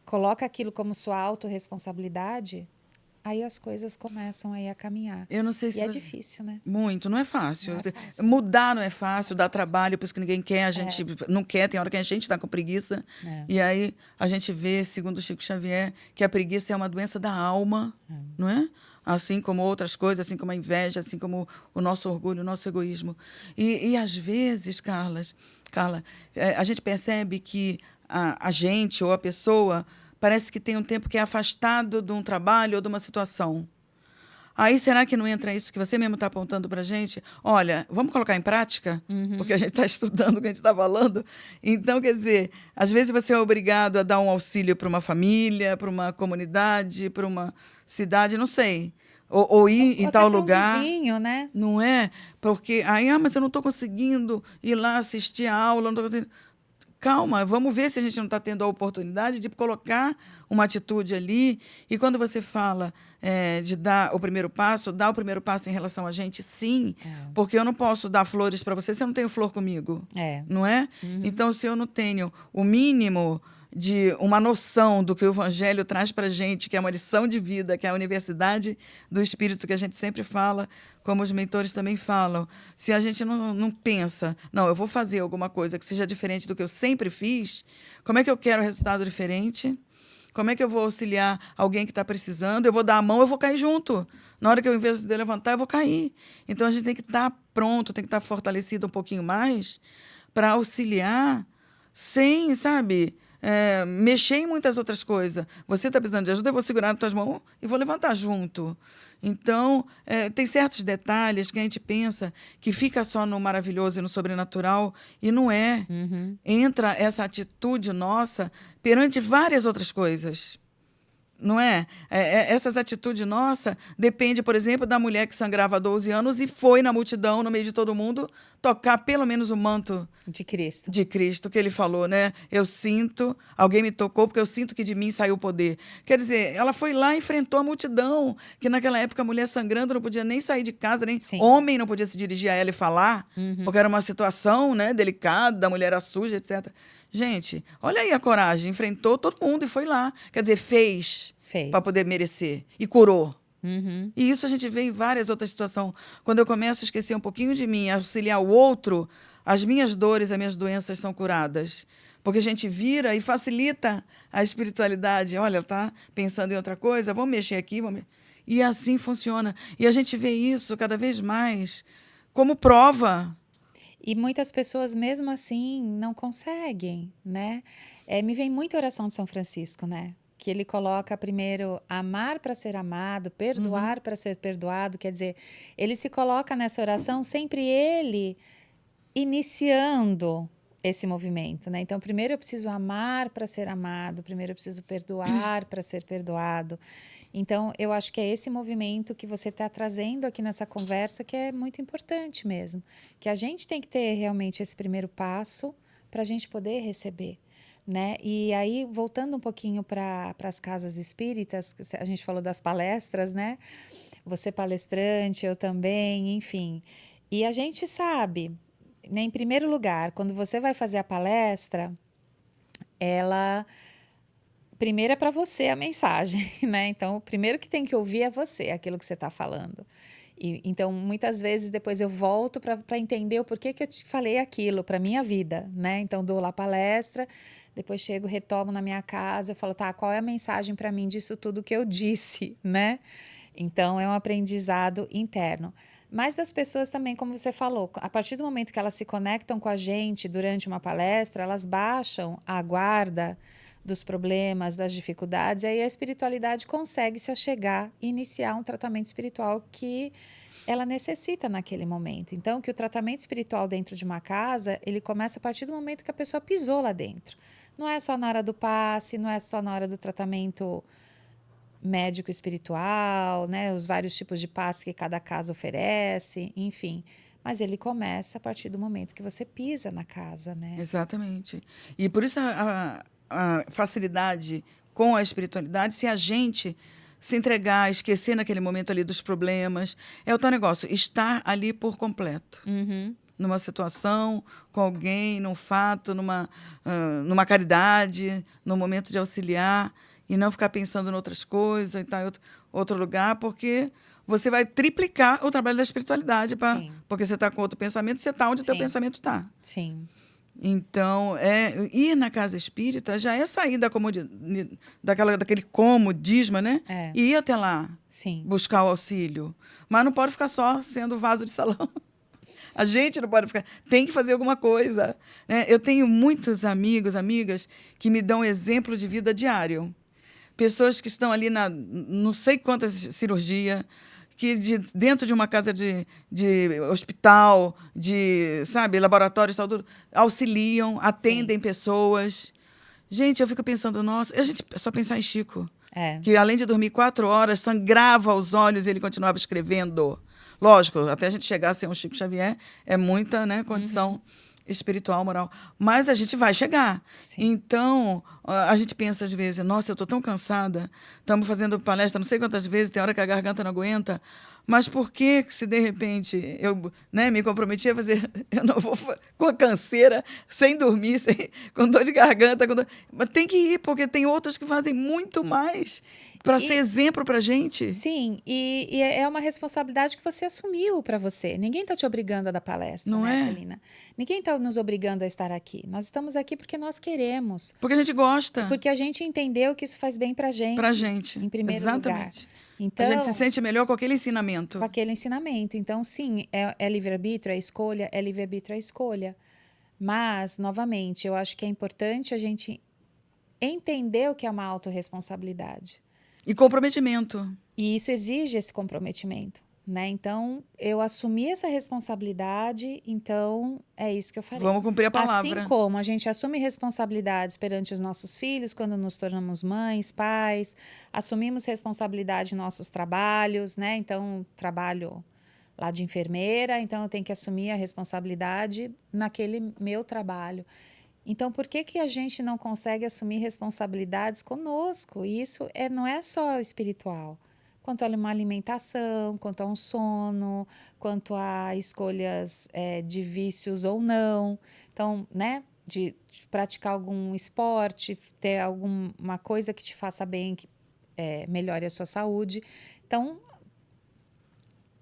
coloca aquilo como sua autorresponsabilidade, aí as coisas começam aí a caminhar. Eu não sei E se é difícil, né? muito, não é fácil. Não é fácil. Mudar não é fácil, dá Não é fácil. trabalho, por isso que ninguém quer, a gente não quer, tem hora que a gente está com preguiça. E aí a gente vê, segundo Chico Xavier, que a preguiça é uma doença da alma, não é? Assim como outras coisas, assim como a inveja, assim como o nosso orgulho, o nosso egoísmo. E às vezes, Carla, a gente percebe que a gente ou a pessoa parece que tem um tempo que é afastado de um trabalho ou de uma situação. Aí, será que não entra isso que você mesmo está apontando para a gente? Olha, vamos colocar em prática o que a gente está estudando, o que a gente está falando? Então, quer dizer, às vezes você é obrigado a dar um auxílio para uma família, para uma comunidade, para uma cidade, não sei. Ou ir em tal lugar. Um vizinho, né? Não é? Porque aí, mas eu não estou conseguindo ir lá assistir a aula, não estou conseguindo. Calma, vamos ver se a gente não está tendo a oportunidade de colocar uma atitude ali. E quando você fala de dar o primeiro passo, dar o primeiro passo em relação a gente, sim. Porque eu não posso dar flores para você se eu não tenho flor comigo. Não é? Então, se eu não tenho o mínimo de uma noção do que o Evangelho traz para a gente, que é uma lição de vida, que é a universidade do Espírito que a gente sempre fala, como os mentores também falam. Se a gente não pensa, não, eu vou fazer alguma coisa que seja diferente do que eu sempre fiz, como é que eu quero resultado diferente? Como é que eu vou auxiliar alguém que está precisando? Eu vou dar a mão, eu vou cair junto. Na hora que eu, em vez de levantar, eu vou cair. Então, a gente tem que estar pronto, tem que estar fortalecido um pouquinho mais para auxiliar sem, sabe, mexer em muitas outras coisas. Você está precisando de ajuda, eu vou segurar nas tuas mãos e vou levantar junto. Então, tem certos detalhes que a gente pensa que fica só no maravilhoso e no sobrenatural, e não é. Entra essa atitude nossa perante várias outras coisas. Não é? Essas atitudes nossas dependem, por exemplo, da mulher que sangrava há 12 anos e foi na multidão, no meio de todo mundo, tocar pelo menos o manto de Cristo. De Cristo, que ele falou, né? Eu sinto, alguém me tocou porque eu sinto que de mim saiu o poder. Quer dizer, ela foi lá e enfrentou a multidão, que naquela época a mulher sangrando não podia nem sair de casa, nem homem não podia se dirigir a ela e falar, porque era uma situação, né, delicada, da mulher era suja, etc. Gente, olha aí a coragem, enfrentou todo mundo e foi lá. Quer dizer, fez. Para poder merecer. E curou. E isso a gente vê em várias outras situações. Quando eu começo a esquecer um pouquinho de mim, a auxiliar o outro, as minhas dores, as minhas doenças são curadas. Porque a gente vira e facilita a espiritualidade. Olha, tá pensando em outra coisa, vamos mexer aqui. E assim funciona. E a gente vê isso cada vez mais como prova. E muitas pessoas, mesmo assim, não conseguem, né? Me vem muito a oração de São Francisco, né? Que ele coloca primeiro amar para ser amado, perdoar para ser perdoado. Quer dizer, ele se coloca nessa oração sempre ele iniciando esse movimento, né? Então, primeiro eu preciso amar para ser amado, primeiro eu preciso perdoar para ser perdoado. Então, eu acho que é esse movimento que você está trazendo aqui nessa conversa que é muito importante mesmo. Que a gente tem que ter realmente esse primeiro passo para a gente poder receber. Né? E aí, voltando um pouquinho para as casas espíritas, a gente falou das palestras, né? Você palestrante, eu também, enfim. E a gente sabe, né, em primeiro lugar, quando você vai fazer a palestra, ela... Primeiro é para você a mensagem, né? Então, o primeiro que tem que ouvir é você, aquilo que você está falando. Então, muitas vezes, depois eu volto para entender o porquê que eu te falei aquilo para minha vida, né? Então, dou lá palestra, depois chego, retomo na minha casa, eu falo, tá, qual é a mensagem para mim disso tudo que eu disse, né? Então, é um aprendizado interno. Mas das pessoas também, como você falou, a partir do momento que elas se conectam com a gente durante uma palestra, elas baixam a guarda dos problemas, das dificuldades, e aí a espiritualidade consegue se achegar e iniciar um tratamento espiritual que ela necessita naquele momento. Então, que o tratamento espiritual dentro de uma casa, ele começa a partir do momento que a pessoa pisou lá dentro. Não é só na hora do passe, não é só na hora do tratamento médico espiritual, né? Os vários tipos de passe que cada casa oferece, enfim. Mas ele começa a partir do momento que você pisa na casa, né? Exatamente. E por isso a facilidade com a espiritualidade, se a gente se entregar, esquecer naquele momento ali dos problemas, é o tal negócio, estar ali por completo. Uhum. Numa situação, com alguém, num fato, numa caridade, num momento de auxiliar, e não ficar pensando em outras coisas, em estar em outro lugar, porque você vai triplicar o trabalho da espiritualidade, Sim. porque você está com outro pensamento, você está onde o teu Sim. pensamento está. Sim. Então, ir na casa espírita já é sair daquele comodismo, né? É. E ir até lá, Sim. buscar o auxílio. Mas não pode ficar só sendo vaso de salão. A gente não pode ficar. Tem que fazer alguma coisa, né? Eu tenho muitos amigos, amigas, que me dão exemplo de vida diário. Pessoas que estão ali na não sei quantas cirurgias, que dentro de uma casa de hospital, sabe, laboratório de saúde, auxiliam, atendem pessoas. Gente, eu fico pensando, nossa, a gente só pensar em Chico, que além de dormir 4 horas, sangrava os olhos e ele continuava escrevendo. Lógico, até a gente chegar a ser um Chico Xavier, é muita, né, condição espiritual, moral. Mas a gente vai chegar. Sim. Então, a gente pensa às vezes, nossa, eu estou tão cansada, estamos fazendo palestra não sei quantas vezes, tem hora que a garganta não aguenta, mas por que, se de repente eu, né, me comprometi a fazer, eu não vou com a canseira, sem dormir, com dor de garganta, mas tem que ir, porque tem outros que fazem muito mais para ser exemplo para a gente. Sim, e é uma responsabilidade que você assumiu para você. Ninguém está te obrigando a dar palestra, Não né, é? Celina? Ninguém está nos obrigando a estar aqui. Nós estamos aqui porque nós queremos. Porque a gente gosta. Porque a gente entendeu que isso faz bem para a gente. Para a gente. Em primeiro Exatamente. lugar. Então, a gente se sente melhor com aquele ensinamento. Com aquele ensinamento. Então, sim, é livre-arbítrio, é escolha, é livre-arbítrio, é escolha. Mas, novamente, eu acho que é importante a gente entender o que é uma autorresponsabilidade. E comprometimento. E isso exige esse comprometimento, né? Então, eu assumi essa responsabilidade, então é isso que eu falei. Vamos cumprir a palavra. Assim como a gente assume responsabilidades perante os nossos filhos quando nos tornamos mães, pais, assumimos responsabilidade em nossos trabalhos, né? Então, trabalho lá de enfermeira, então eu tenho que assumir a responsabilidade naquele meu trabalho. Então, por que a gente não consegue assumir responsabilidades conosco? E isso não é só espiritual. Quanto a uma alimentação, quanto a um sono, quanto a escolhas de vícios ou não. Então, né, de praticar algum esporte, ter alguma coisa que te faça bem, que melhore a sua saúde. Então,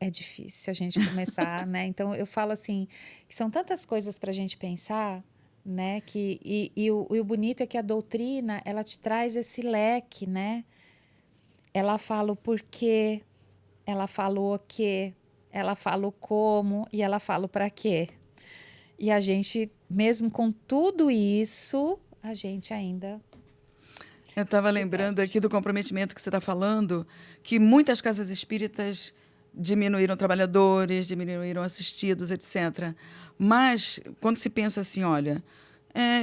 é difícil a gente começar, né? Então, eu falo assim, que são tantas coisas para a gente pensar, né? E o bonito é que a doutrina, ela te traz esse leque, né? Ela fala o porquê, ela fala o quê, ela fala o como e ela fala o para quê. E a gente, mesmo com tudo isso, a gente ainda... Eu estava lembrando aqui do comprometimento que você está falando, que muitas casas espíritas diminuíram trabalhadores, diminuíram assistidos, etc. Mas, quando se pensa assim, olha,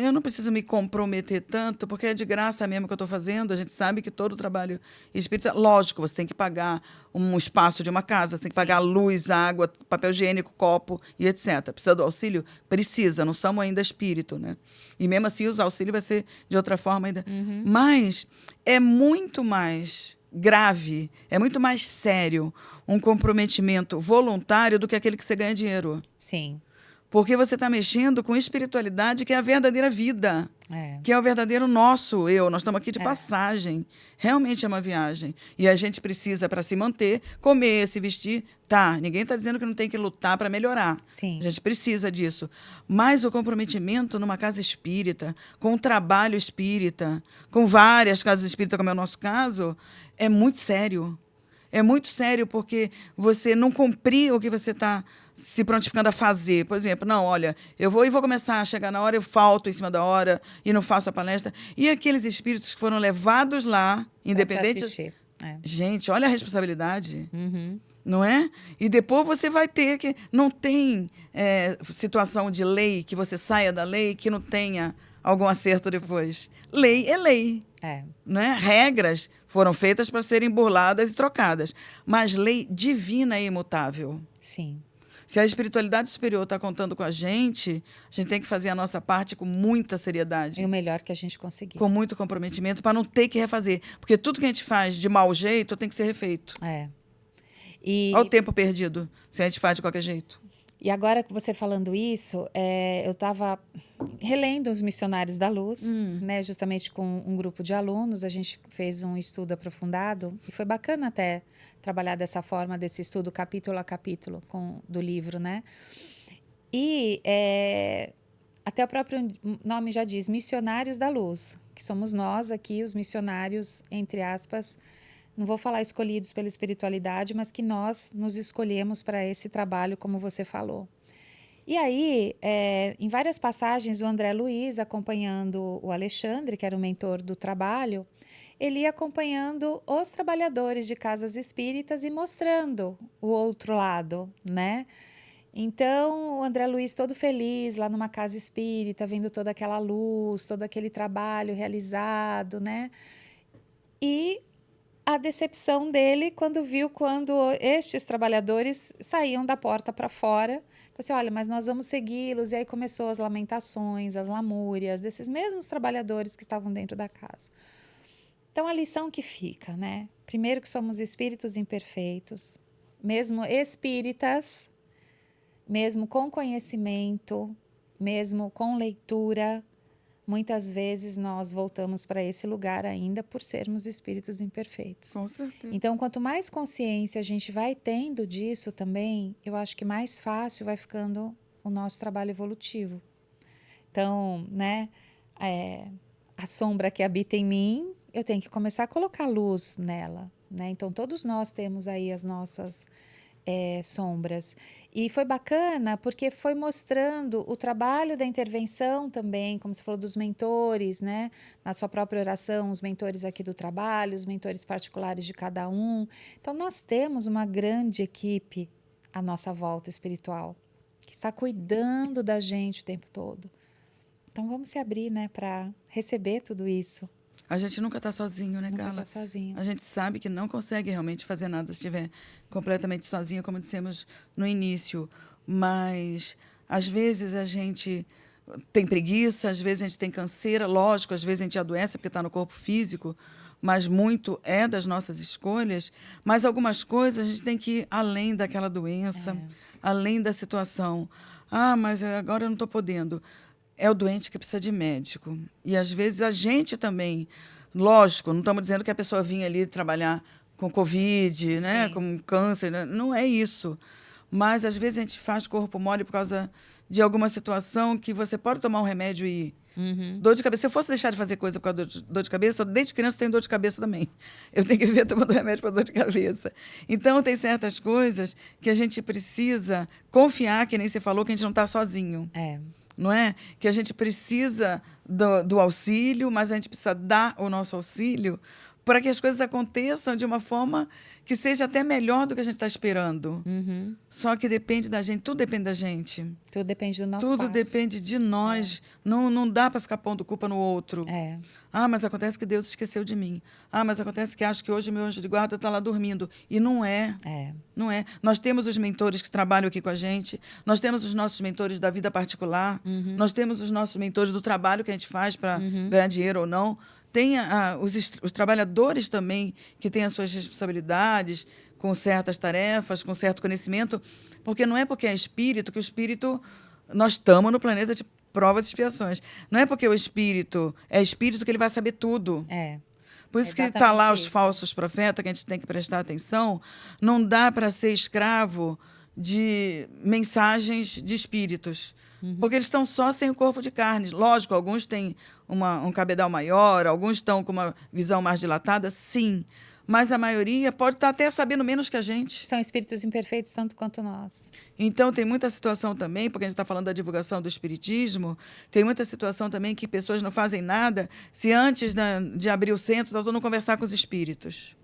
eu não preciso me comprometer tanto, porque é de graça mesmo que eu estou fazendo. A gente sabe que todo o trabalho espírita, lógico, você tem que pagar um espaço de uma casa, você tem que pagar luz, água, papel higiênico, copo e etc. Precisa do auxílio? Precisa, não somos ainda espírito, né? E mesmo assim, os auxílios vai ser de outra forma ainda. Mas é muito mais grave, é muito mais sério um comprometimento voluntário do que aquele que você ganha dinheiro. Sim. Porque você está mexendo com espiritualidade, que é a verdadeira vida, que é o verdadeiro nosso eu. Nós estamos aqui de passagem. Realmente é uma viagem. E a gente precisa, para se manter, comer, se vestir. Tá, ninguém está dizendo que não tem que lutar para melhorar. Sim. A gente precisa disso. Mas o comprometimento numa casa espírita, com um trabalho espírita, com várias casas espíritas, como é o nosso caso, é muito sério. É muito sério, porque você não cumprir o que você está se prontificando a fazer. Por exemplo, não, olha, eu vou começar a chegar na hora, eu falto em cima da hora e não faço a palestra. E aqueles espíritos que foram levados lá, independentes... Gente, olha a responsabilidade. Não é? E depois você vai ter que... Não tem situação de lei, que você saia da lei, que não tenha algum acerto depois. Lei é lei. Não é? Regras foram feitas para serem burladas e trocadas. Mas lei divina é imutável. Sim. Se a espiritualidade superior está contando com a gente tem que fazer a nossa parte com muita seriedade. E o melhor que a gente conseguir. Com muito comprometimento, para não ter que refazer. Porque tudo que a gente faz de mau jeito tem que ser refeito. Olha o tempo perdido, se a gente faz de qualquer jeito. E agora que você falando isso, eu estava relendo Os Missionários da Luz, né, justamente com um grupo de alunos. A gente fez um estudo aprofundado e foi bacana até trabalhar dessa forma, desse estudo capítulo a capítulo do livro, né? E até o próprio nome já diz, Missionários da Luz, que somos nós aqui, os missionários, entre aspas, não vou falar escolhidos pela espiritualidade, mas que nós nos escolhemos para esse trabalho, como você falou. E aí, em várias passagens, o André Luiz, acompanhando o Alexandre, que era o mentor do trabalho, ele ia acompanhando os trabalhadores de casas espíritas e mostrando o outro lado, né? Então, o André Luiz todo feliz lá numa casa espírita, vendo toda aquela luz, todo aquele trabalho realizado, né? E a decepção dele quando estes trabalhadores saíam da porta para fora. Assim, olha, mas nós vamos segui-los. E aí começou as lamentações, as lamúrias desses mesmos trabalhadores que estavam dentro da casa. Então, a lição que fica, né? Primeiro que somos espíritos imperfeitos, mesmo espíritas, mesmo com conhecimento, mesmo com leitura, muitas vezes nós voltamos para esse lugar ainda por sermos espíritos imperfeitos. Com certeza. Então, quanto mais consciência a gente vai tendo disso também, eu acho que mais fácil vai ficando o nosso trabalho evolutivo. Então, né, a sombra que habita em mim, eu tenho que começar a colocar luz nela, né? Então, todos nós temos aí as nossas sombras. E foi bacana porque foi mostrando o trabalho da intervenção também, como você falou dos mentores, né? Na sua própria oração, os mentores aqui do trabalho, os mentores particulares de cada um. Então, nós temos uma grande equipe à nossa volta espiritual, que está cuidando da gente o tempo todo. Então, vamos se abrir, né, para receber tudo isso. A gente nunca está sozinho, né, Carla? Nunca está sozinho. A gente sabe que não consegue realmente fazer nada se estiver completamente sozinho, como dissemos no início. Mas, às vezes, a gente tem preguiça, às vezes a gente tem canseira, lógico, às vezes a gente adoece porque está no corpo físico, mas muito é das nossas escolhas. Mas algumas coisas a gente tem que ir além daquela doença, além da situação. Ah, mas agora eu não estou podendo. É o doente que precisa de médico. E, às vezes, a gente também... Lógico, não estamos dizendo que a pessoa vinha ali trabalhar com Covid, né, com câncer. Né? Não é isso. Mas, às vezes, a gente faz corpo mole por causa de alguma situação que você pode tomar um remédio e... Dor de cabeça. Se eu fosse deixar de fazer coisa por causa de dor de cabeça, desde criança tenho dor de cabeça também. Eu tenho que viver tomando remédio para dor de cabeça. Então, tem certas coisas que a gente precisa confiar, que nem você falou, que a gente não está sozinho. Não é? Que a gente precisa do auxílio, mas a gente precisa dar o nosso auxílio para que as coisas aconteçam de uma forma que seja até melhor do que a gente está esperando. Só que depende da gente, tudo depende da gente. Tudo depende do nosso Tudo depende de nós. Não dá para ficar pondo culpa no outro. Ah, mas acontece que Deus esqueceu de mim. Ah, mas acontece que acho que hoje meu anjo de guarda está lá dormindo. E não é. Não é. Nós temos os mentores que trabalham aqui com a gente. Nós temos os nossos mentores da vida particular. Nós temos os nossos mentores do trabalho que a gente faz para ganhar dinheiro ou não. Tem os trabalhadores também que têm as suas responsabilidades com certas tarefas, com certo conhecimento, porque não é porque é espírito que o espírito nós estamos no planeta de provas e expiações. Não é porque o espírito é espírito que ele vai saber tudo. Por isso que está lá os falsos profetas, que a gente tem que prestar atenção. Não dá para ser escravo de mensagens de espíritos. Porque eles estão só sem o corpo de carne. Lógico, alguns têm um cabedal maior, alguns estão com uma visão mais dilatada, sim. Mas a maioria pode estar até sabendo menos que a gente. São espíritos imperfeitos tanto quanto nós. Então, tem muita situação também, porque a gente está falando da divulgação do espiritismo, tem muita situação também que pessoas não fazem nada se antes de abrir o centro, não conversar com os espíritos.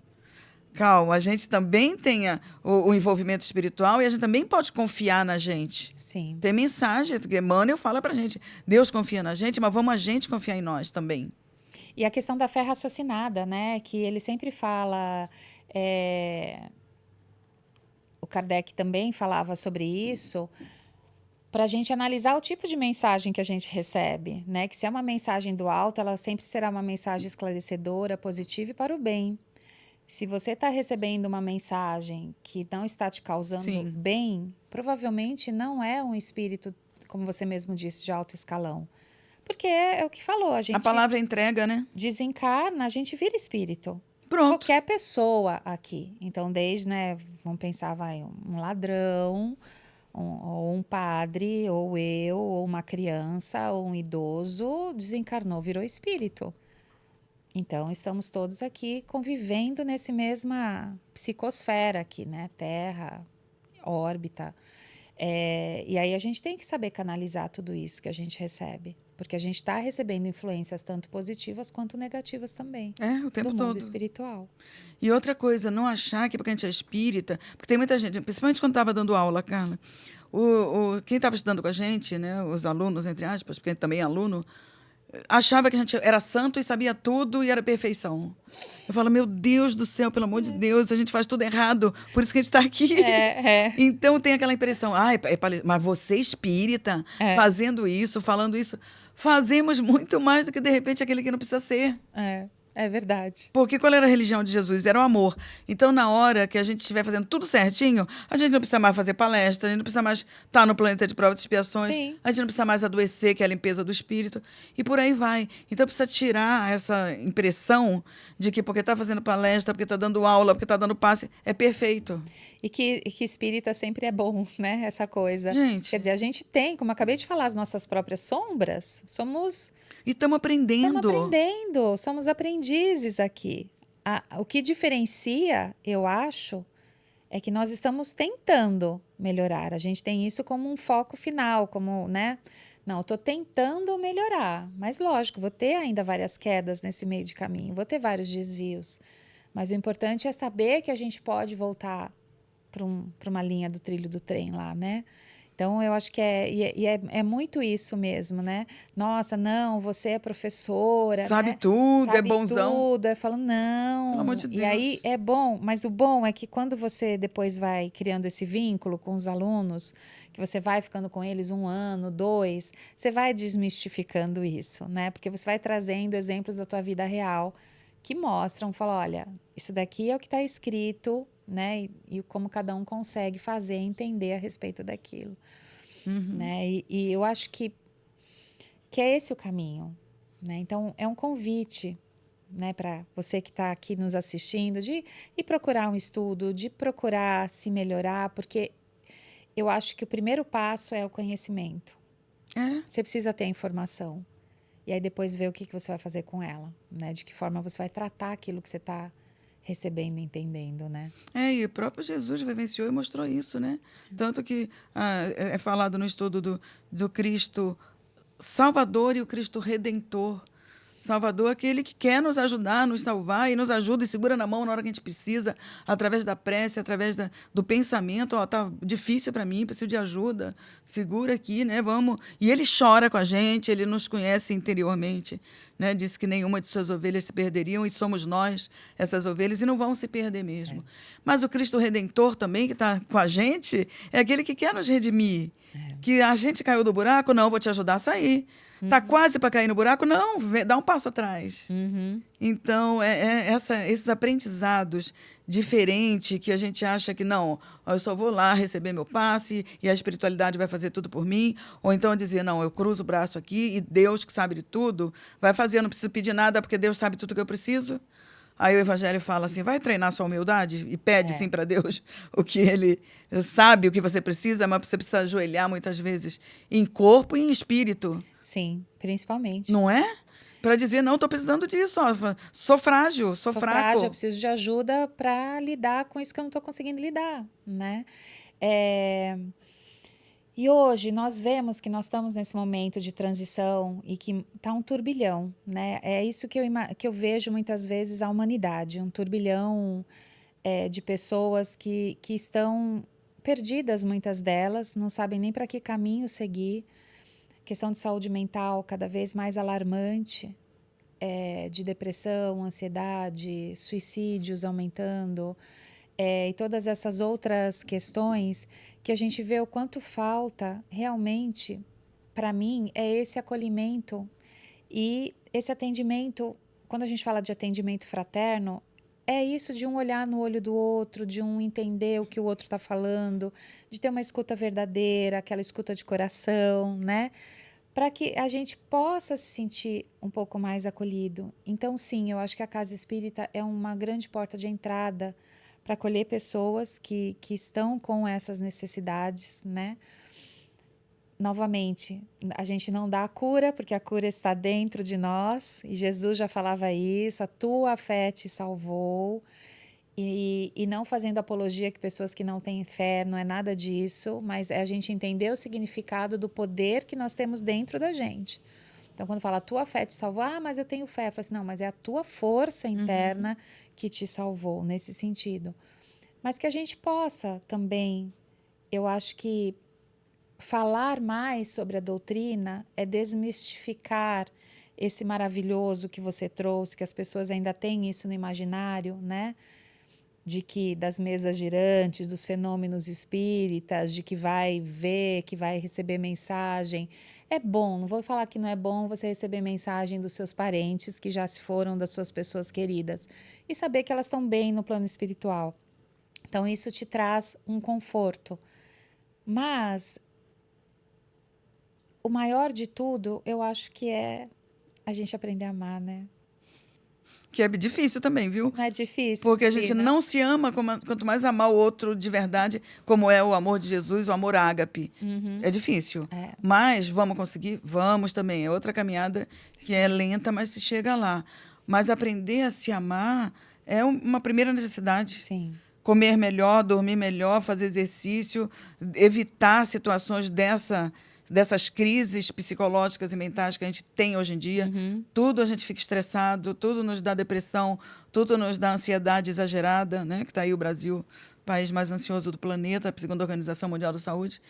Calma, a gente também tem o envolvimento espiritual e a gente também pode confiar na gente. Sim. Tem mensagem que Emmanuel fala para a gente, Deus confia na gente, mas vamos a gente confiar em nós também. E a questão da fé raciocinada, né? Que ele sempre fala... O Kardec também falava sobre isso, para a gente analisar o tipo de mensagem que a gente recebe, né? Que se é uma mensagem do alto, ela sempre será uma mensagem esclarecedora, positiva e para o bem. Se você está recebendo uma mensagem que não está te causando bem, provavelmente não é um espírito, como você mesmo disse, de alto escalão. Porque é o que falou, a palavra entrega, né? Desencarna, a gente vira espírito. Pronto. Qualquer pessoa aqui. Então, desde, né, vamos pensar, um ladrão, ou um padre, ou eu, ou uma criança, ou um idoso, desencarnou, virou espírito. Então, estamos todos aqui convivendo nesse mesma psicosfera aqui, né? Terra, órbita. E aí a gente tem que saber canalizar tudo isso que a gente recebe. Porque a gente está recebendo influências tanto positivas quanto negativas também. O tempo todo. Do mundo espiritual. E outra coisa, não achar que porque a gente é espírita... Porque tem muita gente, principalmente quando estava dando aula, Carla, quem estava estudando com a gente, né, os alunos, entre aspas, porque a gente também é aluno, achava que a gente era santo e sabia tudo e era perfeição. Eu falo, meu Deus do céu, pelo amor de Deus, a gente faz tudo errado, por isso que a gente está aqui. Então tem aquela impressão, mas você espírita, fazendo isso, falando isso, fazemos muito mais do que, de repente, aquele que não precisa ser. É verdade. Porque qual era a religião de Jesus? Era o amor. Então, na hora que a gente estiver fazendo tudo certinho, a gente não precisa mais fazer palestra, a gente não precisa mais estar no planeta de provas e expiações, a gente não precisa mais adoecer, que é a limpeza do espírito, e por aí vai. Então, precisa tirar essa impressão de que porque está fazendo palestra, porque está dando aula, porque está dando passe, é perfeito. E que espírita sempre é bom, né? Essa coisa. Gente. Quer dizer, a gente tem, como eu acabei de falar, as nossas próprias sombras, E estamos aprendendo. Somos aprendizes aqui. O que diferencia, eu acho, é que nós estamos tentando melhorar. A gente tem isso como um foco final, como, né? Não, eu estou tentando melhorar. Mas, lógico, vou ter ainda várias quedas nesse meio de caminho, vou ter vários desvios. Mas o importante é saber que a gente pode voltar para uma linha do trilho do trem lá, né? Então, eu acho que é muito isso mesmo, né? Nossa, não, você é professora, sabe, né? tudo, Sabe é bonzão. Tudo. Eu falo, não. Pelo amor de Deus. E aí é bom, mas o bom é que quando você depois vai criando esse vínculo com os alunos, que você vai ficando com eles 1 ano, 2, você vai desmistificando isso, né? Porque você vai trazendo exemplos da tua vida real que mostram, fala, olha, isso daqui é o que está escrito, né? E como cada um consegue fazer, entender a respeito daquilo. Né? E eu acho que é esse o caminho. Né? Então, é um convite, né, para você que está aqui nos assistindo, de ir procurar um estudo, de procurar se melhorar, porque eu acho que o primeiro passo é o conhecimento. Você precisa ter a informação. E aí depois ver o que você vai fazer com ela, né? De que forma você vai tratar aquilo que você está recebendo e entendendo, né? E o próprio Jesus vivenciou e mostrou isso, né? Tanto que é falado no estudo do Cristo Salvador e o Cristo Redentor. Salvador, aquele que quer nos ajudar, nos salvar e nos ajuda e segura na mão na hora que a gente precisa, através da prece, através do pensamento. Tá difícil para mim, preciso de ajuda, segura aqui, né? Vamos. E ele chora com a gente, ele nos conhece interiormente, né? Disse que nenhuma de suas ovelhas se perderiam e somos nós, essas ovelhas, e não vão se perder mesmo. Mas o Cristo Redentor também, que está com a gente, é aquele que quer nos redimir. Que a gente caiu do buraco, não, vou te ajudar a sair. Está quase para cair no buraco? Não, dá um passo atrás. Então, esses aprendizados diferentes que a gente acha que não, eu só vou lá receber meu passe e a espiritualidade vai fazer tudo por mim. Ou então dizer, não, eu cruzo o braço aqui e Deus, que sabe de tudo, vai fazer, eu não preciso pedir nada porque Deus sabe tudo que eu preciso. Aí o Evangelho fala assim, vai treinar sua humildade e pede sim para Deus o que Ele sabe, o que você precisa, mas você precisa ajoelhar muitas vezes em corpo e em espírito. Sim, principalmente. Não é? Para dizer, não, estou precisando disso, ó, sou frágil, sou fraco. Frágil, eu preciso de ajuda para lidar com isso que eu não estou conseguindo lidar, né? E hoje nós vemos que nós estamos nesse momento de transição e que está um turbilhão, né? É isso que eu vejo muitas vezes a humanidade, um turbilhão de pessoas que estão perdidas, muitas delas, não sabem nem para que caminho seguir. Questão de saúde mental cada vez mais alarmante, de depressão, ansiedade, suicídios aumentando, e todas essas outras questões que a gente vê o quanto falta realmente, para mim, é esse acolhimento e esse atendimento. Quando a gente fala de atendimento fraterno, é isso de um olhar no olho do outro, de um entender o que o outro está falando, de ter uma escuta verdadeira, aquela escuta de coração, né? Para que a gente possa se sentir um pouco mais acolhido. Então, sim, eu acho que a Casa Espírita é uma grande porta de entrada para acolher pessoas que estão com essas necessidades, né? Novamente, a gente não dá a cura, porque a cura está dentro de nós, e Jesus já falava isso, a tua fé te salvou, e não fazendo apologia que pessoas que não têm fé, não é nada disso, mas é a gente entender o significado do poder que nós temos dentro da gente. Então, quando fala a tua fé te salvou, mas eu tenho fé. Eu falo assim, não, mas é a tua força interna que te salvou, nesse sentido. Mas que a gente possa também, eu acho que falar mais sobre a doutrina é desmistificar esse maravilhoso que você trouxe, que as pessoas ainda têm isso no imaginário, né? De que das mesas girantes, dos fenômenos espíritas, de que vai ver, que vai receber mensagem. É bom, não vou falar que não é bom você receber mensagem dos seus parentes que já se foram, das suas pessoas queridas, e saber que elas estão bem no plano espiritual. Então, isso te traz um conforto. Mas o maior de tudo, eu acho que é a gente aprender a amar, né? Que é difícil também, viu? Não é difícil, porque a gente não se ama, quanto mais amar o outro de verdade, como é o amor de Jesus, o amor ágape. É difícil. Mas vamos conseguir? Vamos também. É outra caminhada que é lenta, mas se chega lá. Mas aprender a se amar é uma primeira necessidade. Sim. Comer melhor, dormir melhor, fazer exercício, evitar situações dessas crises psicológicas e mentais que a gente tem hoje em dia. Tudo a gente fica estressado, tudo nos dá depressão, tudo nos dá ansiedade exagerada, né? Que está aí o Brasil, país mais ansioso do planeta, segundo a Organização Mundial da Saúde,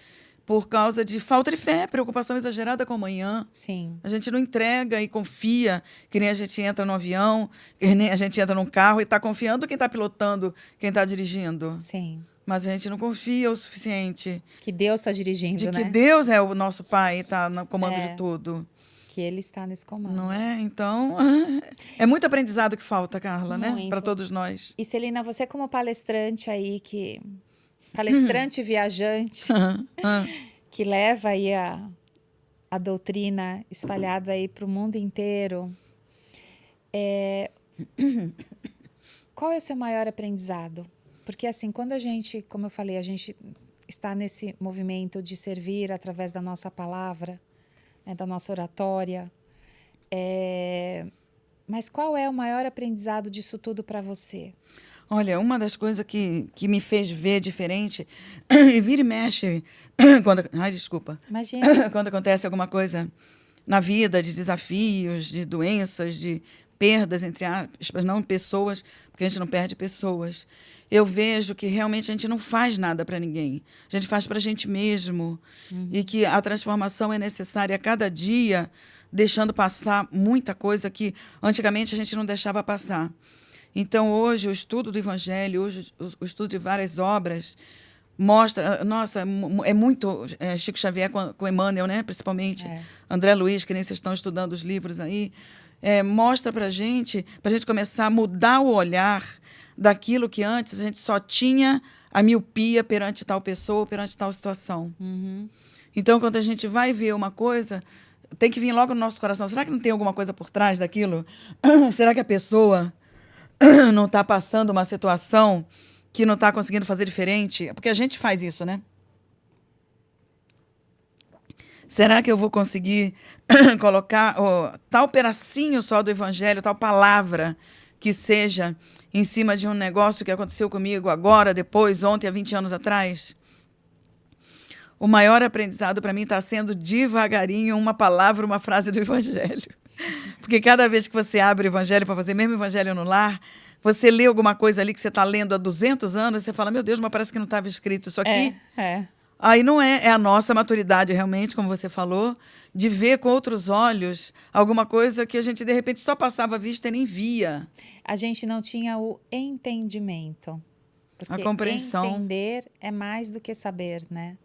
por causa de falta de fé, preocupação exagerada com o amanhã. Sim. A gente não entrega e confia, que nem a gente entra no avião, que nem a gente entra num carro e está confiando quem está pilotando, quem está dirigindo. Sim. Mas a gente não confia o suficiente. Que Deus está dirigindo, de né? que Deus é o nosso Pai e está no comando de tudo. Que Ele está nesse comando. Não é? Então, é muito aprendizado que falta, Carla, muito, né? Para todos nós. E Celina, você como palestrante aí, palestrante viajante, que leva aí a doutrina espalhada aí para o mundo inteiro, qual é o seu maior aprendizado? Porque assim, quando a gente, como eu falei, a gente está nesse movimento de servir através da nossa palavra, né, da nossa oratória, mas qual é o maior aprendizado disso tudo para você? Olha, uma das coisas que me fez ver diferente, e vira e mexe, Imagina. quando acontece alguma coisa na vida, de desafios, de doenças, de perdas, entre aspas, não pessoas, porque a gente não perde pessoas. Eu vejo que realmente a gente não faz nada para ninguém. A gente faz para a gente mesmo. E que a transformação é necessária a cada dia, deixando passar muita coisa que antigamente a gente não deixava passar. Então, hoje, o estudo do Evangelho, hoje, o estudo de várias obras, mostra, nossa, é muito Chico Xavier com Emmanuel, né? Principalmente André Luiz, que nem vocês estão estudando os livros aí, mostra para a gente começar a mudar o olhar daquilo que antes a gente só tinha a miopia perante tal pessoa, perante tal situação. Então, quando a gente vai ver uma coisa, tem que vir logo no nosso coração. Será que não tem alguma coisa por trás daquilo? Será que a pessoa não está passando uma situação que não está conseguindo fazer diferente? Porque a gente faz isso, né? Será que eu vou conseguir colocar tal pedacinho só do evangelho, tal palavra que seja em cima de um negócio que aconteceu comigo agora, depois, ontem, há 20 anos atrás? O maior aprendizado para mim está sendo devagarinho uma palavra, uma frase do evangelho. Porque cada vez que você abre o evangelho para fazer mesmo evangelho no lar, você lê alguma coisa ali que você está lendo há 200 anos, você fala, meu Deus, mas parece que não estava escrito isso aqui. Aí não é a nossa maturidade realmente, como você falou, de ver com outros olhos alguma coisa que a gente, de repente, só passava a vista e nem via. A gente não tinha o entendimento. Porque a compreensão. Entender é mais do que saber, né?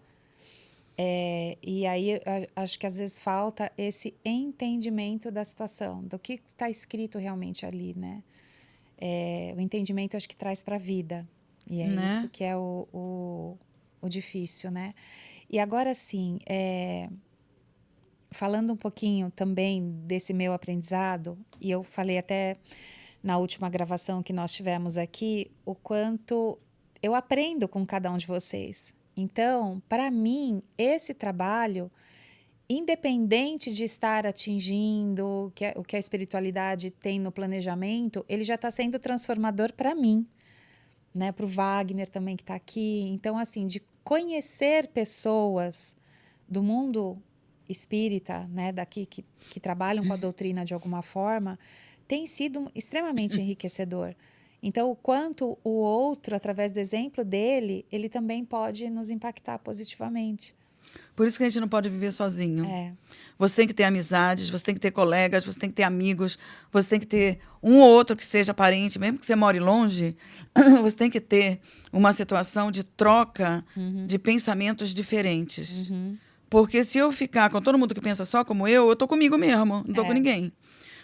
E aí, acho que às vezes falta esse entendimento da situação, do que está escrito realmente ali, né? O entendimento acho que traz para a vida. E é isso que é o difícil, né? E agora sim, falando um pouquinho também desse meu aprendizado, e eu falei até na última gravação que nós tivemos aqui, o quanto eu aprendo com cada um de vocês. Então, para mim, esse trabalho, independente de estar atingindo o que a espiritualidade tem no planejamento, ele já está sendo transformador para mim, né? Para o Wagner também que está aqui. Então, assim, de conhecer pessoas do mundo espírita, né, daqui que trabalham com a doutrina de alguma forma, tem sido extremamente enriquecedor. Então, o quanto o outro, através do exemplo dele, ele também pode nos impactar positivamente. Por isso que a gente não pode viver sozinho. Você tem que ter amizades, você tem que ter colegas, você tem que ter amigos, você tem que ter um ou outro que seja parente, mesmo que você more longe, você tem que ter uma situação de troca de pensamentos diferentes. Porque se eu ficar com todo mundo que pensa só como eu estou comigo mesmo, não estou com ninguém.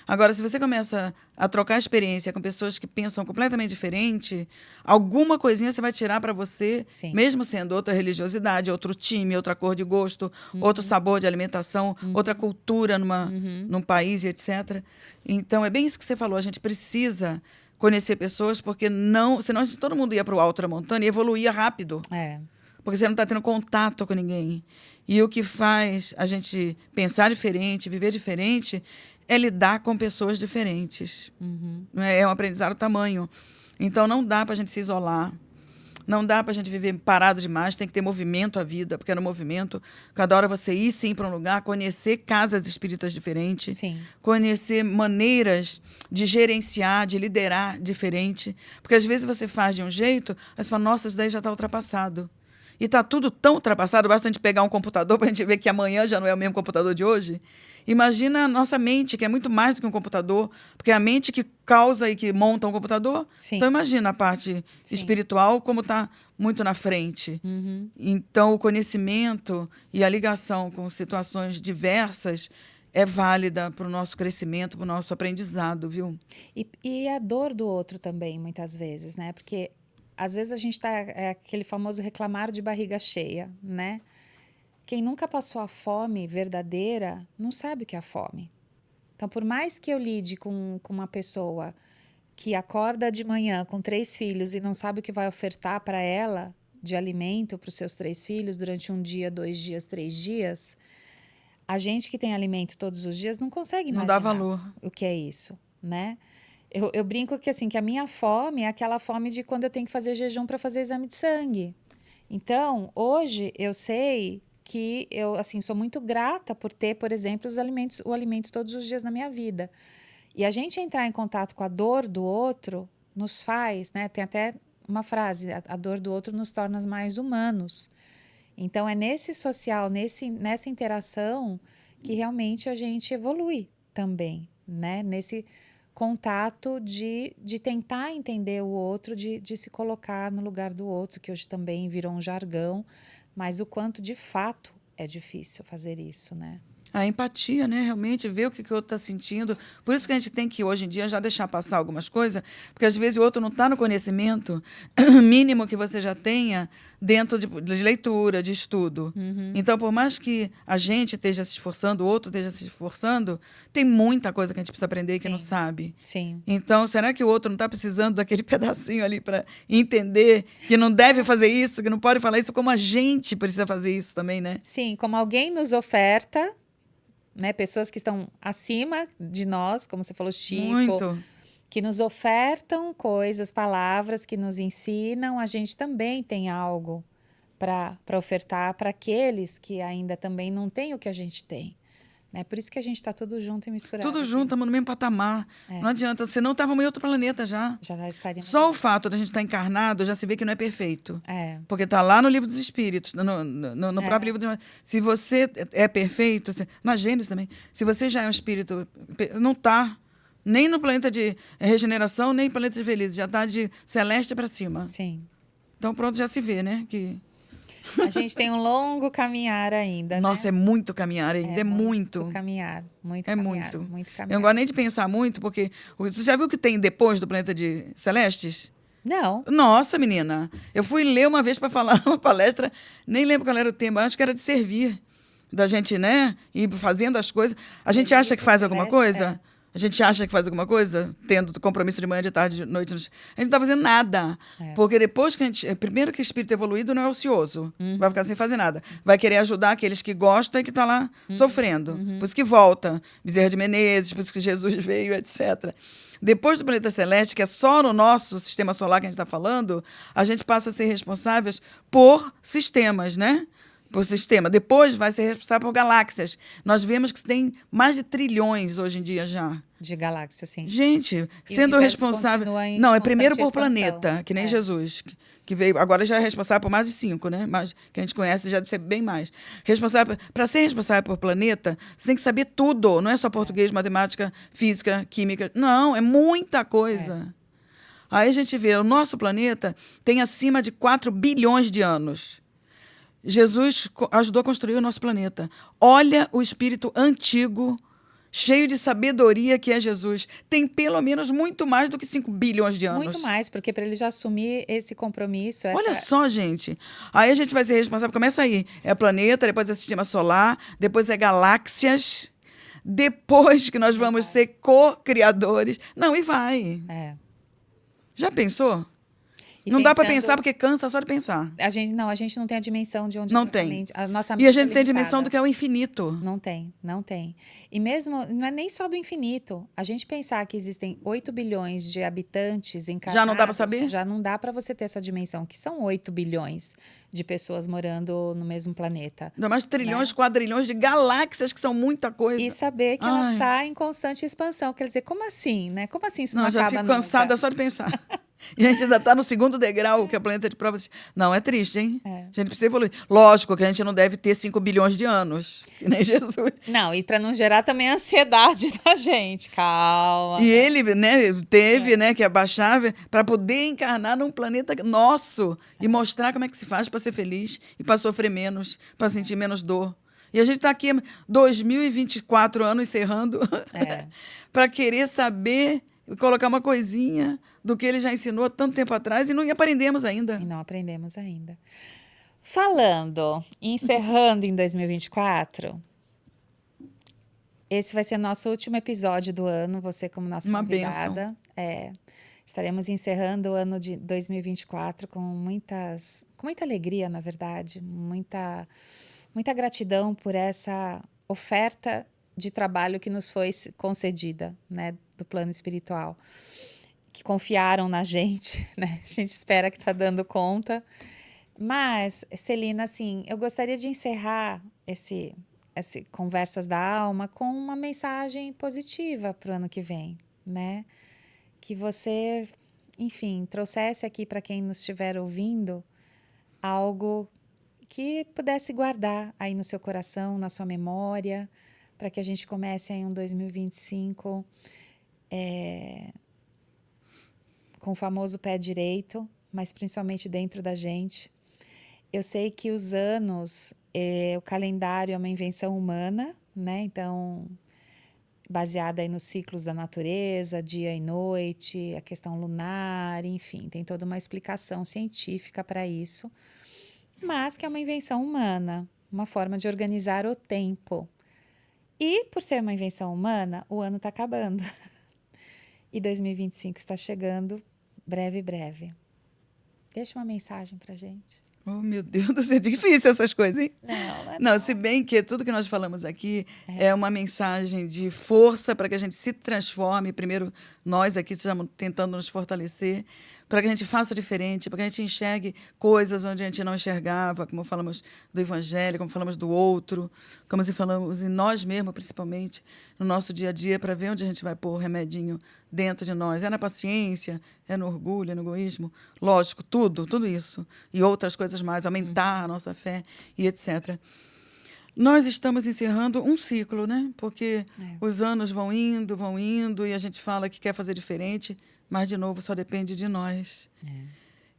Agora, se você começa a trocar experiência com pessoas que pensam completamente diferente, alguma coisinha você vai tirar para você, mesmo sendo outra religiosidade, outro time, outra cor de gosto, outro sabor de alimentação, outra cultura num país e etc. Então, é bem isso que você falou. A gente precisa conhecer pessoas, porque senão todo mundo ia para o alto da montanha e evoluía rápido. Porque você não está tendo contato com ninguém. E o que faz a gente pensar diferente, viver diferente, é lidar com pessoas diferentes. É um aprendizado tamanho. Então, não dá para a gente se isolar. Não dá para a gente viver parado demais. Tem que ter movimento à vida, porque é no movimento. Cada hora você ir, sim, para um lugar, conhecer casas espíritas diferentes, conhecer maneiras de gerenciar, de liderar diferente. Porque, às vezes, você faz de um jeito, aí você fala, nossa, isso daí já está ultrapassado. E está tudo tão ultrapassado, basta a gente pegar um computador para a gente ver que amanhã já não é o mesmo computador de hoje. Imagina a nossa mente, que é muito mais do que um computador, porque é a mente que causa e que monta um computador. Então, imagina a parte espiritual como está muito na frente. Então, o conhecimento e a ligação com situações diversas é válida para o nosso crescimento, para o nosso aprendizado, viu? E a dor do outro também, muitas vezes, né? Porque às vezes a gente está aquele famoso reclamar de barriga cheia, né? Quem nunca passou a fome verdadeira não sabe o que é a fome. Então, por mais que eu lide com uma pessoa que acorda de manhã com 3 filhos e não sabe o que vai ofertar para ela de alimento para os seus 3 filhos durante 1 dia, 2 dias, 3 dias, a gente que tem alimento todos os dias não consegue imaginar não dá valor. O que é isso, né? Eu brinco que, assim, que a minha fome é aquela fome de quando eu tenho que fazer jejum para fazer exame de sangue. Então, hoje eu sei que eu, assim, sou muito grata por ter, por exemplo, o alimento todos os dias na minha vida. E a gente entrar em contato com a dor do outro nos faz, né? Tem até uma frase, a dor do outro nos torna mais humanos. Então, é nesse social, nessa interação que realmente a gente evolui também, né? Nesse contato de tentar entender o outro, de se colocar no lugar do outro, que hoje também virou um jargão, mas o quanto de fato é difícil fazer isso, né? A empatia, né? Realmente ver o que o outro está sentindo. Por isso que a gente tem que, hoje em dia, já deixar passar algumas coisas, porque às vezes o outro não está no conhecimento mínimo que você já tenha dentro de leitura, de estudo. Então, por mais que a gente esteja se esforçando, o outro esteja se esforçando, tem muita coisa que a gente precisa aprender que não Sim. sabe. Sim. Então, será que o outro não está precisando daquele pedacinho ali para entender que não deve fazer isso, que não pode falar isso, como a gente precisa fazer isso também, né? Sim, como alguém nos oferta, né? Pessoas que estão acima de nós, como você falou, Chico, Muito. que nos ofertam coisas, palavras que nos ensinam, a gente também tem algo para ofertar para aqueles que ainda também não têm o que a gente tem. Né? Por isso que a gente está tudo junto e misturado. Tudo aqui. junto, estamos no mesmo patamar. Não adianta, senão estávamos em outro planeta já. Já estaríamos. Só o fato de a gente estar encarnado já se vê que não é perfeito. É. Porque está lá no livro dos Espíritos, no próprio livro de... Se você é perfeito, na Gênesis também, se você já é um espírito, não está nem no planeta de regeneração, nem no planeta de velhice, já está de celeste para cima. Sim. Então pronto, já se vê, né? Que... A gente tem um longo caminhar ainda, Nossa, né? é muito caminhar ainda, é muito. Muito caminhar, muito É caminhar, muito. muito Eu caminhar. não gosto nem de pensar muito, porque você já viu o que tem depois do planeta de Celestes? Não. Nossa, menina. Eu fui ler uma vez para falar uma palestra, nem lembro qual era o tema, acho que era de servir. Da gente, né? Ir fazendo as coisas. A gente acha que faz alguma coisa? A gente acha que faz alguma coisa, tendo compromisso de manhã, de tarde, de noite. A gente não está fazendo nada. Porque depois que a gente. Primeiro que o espírito evoluído não é ocioso. Vai ficar sem fazer nada. Vai querer ajudar aqueles que gostam e que estão lá sofrendo. Por isso que volta. Bezerra de Menezes, por isso que Jesus veio, etc. Depois do planeta celeste, que é só no nosso sistema solar que a gente está falando, a gente passa a ser responsáveis por sistemas, né? Por sistema. Depois vai ser responsável por galáxias. Nós vemos que tem mais de trilhões hoje em dia já. De galáxias, sim. Gente, E sendo o universo responsável... continua em Não, é primeiro constante por expansão. planeta, que nem Jesus, que veio... Agora já é responsável por mais de 5, né? Mas que a gente conhece já deve ser bem mais. Para ser responsável por planeta, você tem que saber tudo. Não é só português, matemática, física, química. Não, é muita coisa. Aí a gente vê, o nosso planeta tem acima de 4 bilhões de anos. Jesus ajudou a construir o nosso planeta. Olha o espírito antigo, cheio de sabedoria que é Jesus. Tem pelo menos muito mais do que 5 bilhões de anos. Muito mais, porque para ele já assumir esse compromisso... Olha só, gente. Aí a gente vai ser responsável. Começa aí. É planeta, depois é sistema solar, depois é galáxias, depois que nós vamos ser co-criadores. Não, e vai. Já pensou? E não dá para pensar porque cansa só de pensar. A gente não tem a dimensão de onde não tem. A nossa mente e a gente é tem a dimensão do que é o infinito. Não tem. E mesmo, não é nem só do infinito. A gente pensar que existem 8 bilhões de habitantes encarnados... Já não dá para saber? Já não dá para você ter essa dimensão, que são 8 bilhões de pessoas morando no mesmo planeta. Ainda mais trilhões, quadrilhões de galáxias, que são muita coisa. E saber que ela está em constante expansão. Quer dizer, como assim, né? Como assim isso não acaba nunca? Já fico cansada só de pensar. E a gente ainda está no segundo degrau, que é o planeta de provas. Não, é triste, hein? A gente precisa evoluir. Lógico que a gente não deve ter 5 bilhões de anos, que nem Jesus. Não, e para não gerar também ansiedade na gente. Calma. E ele, né, teve, né, que abaixar para poder encarnar num planeta nosso e mostrar como é que se faz para ser feliz e para sofrer menos, para sentir menos dor. E a gente está aqui 2024 anos encerrando para querer saber e colocar uma coisinha do que ele já ensinou há tanto tempo atrás e não aprendemos ainda. E não aprendemos ainda. Falando, encerrando em 2024, esse vai ser nosso último episódio do ano, você como nossa convidada. Estaremos encerrando o ano de 2024 com muita alegria, na verdade, muita gratidão por essa oferta de trabalho que nos foi concedida, né, do plano espiritual, que confiaram na gente, né? A gente espera que está dando conta. Mas, Celina, assim, eu gostaria de encerrar esse Conversas da Alma com uma mensagem positiva para o ano que vem, né? Que você, enfim, trouxesse aqui para quem nos estiver ouvindo algo que pudesse guardar aí no seu coração, na sua memória, para que a gente comece aí um 2025 com o famoso pé direito, mas principalmente dentro da gente. Eu sei que os anos, o calendário é uma invenção humana, né? Então, baseada aí nos ciclos da natureza, dia e noite, a questão lunar, enfim, tem toda uma explicação científica para isso, mas que é uma invenção humana, uma forma de organizar o tempo. E, por ser uma invenção humana, o ano está acabando. E 2025 está chegando, breve, breve. Deixa uma mensagem para gente. Oh, meu Deus do céu, difícil essas coisas, hein? Não, Não, se bem que tudo que nós falamos aqui é uma mensagem de força para que a gente se transforme. Primeiro, nós aqui estamos tentando nos fortalecer, para que a gente faça diferente, para que a gente enxergue coisas onde a gente não enxergava, como falamos do Evangelho, como falamos do outro, como se falamos em nós mesmos, principalmente, no nosso dia a dia, para ver onde a gente vai pôr o remedinho dentro de nós. É na paciência, é no orgulho, é no egoísmo, lógico, tudo isso. E outras coisas mais, aumentar a nossa fé e etc. Nós estamos encerrando um ciclo, né? Porque os anos vão indo, e a gente fala que quer fazer diferente, mas, de novo, só depende de nós.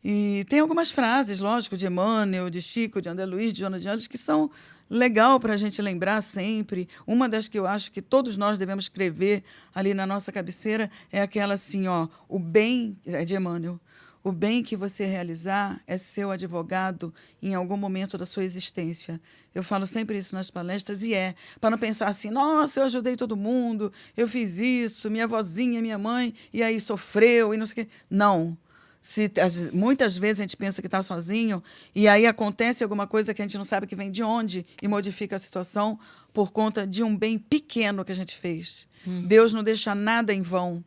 E tem algumas frases, lógico, de Emmanuel, de Chico, de André Luiz, de Joana de Anjos, que são legal para a gente lembrar sempre. Uma das que eu acho que todos nós devemos escrever ali na nossa cabeceira é aquela assim, ó, o bem, é de Emmanuel, o bem que você realizar é seu advogado em algum momento da sua existência. Eu falo sempre isso nas palestras e para não pensar assim, nossa, eu ajudei todo mundo, eu fiz isso, minha vozinha, minha mãe, e aí sofreu, e não sei o quê. Não. Muitas vezes a gente pensa que está sozinho e aí acontece alguma coisa que a gente não sabe que vem de onde e modifica a situação por conta de um bem pequeno que a gente fez. Deus não deixa nada em vão.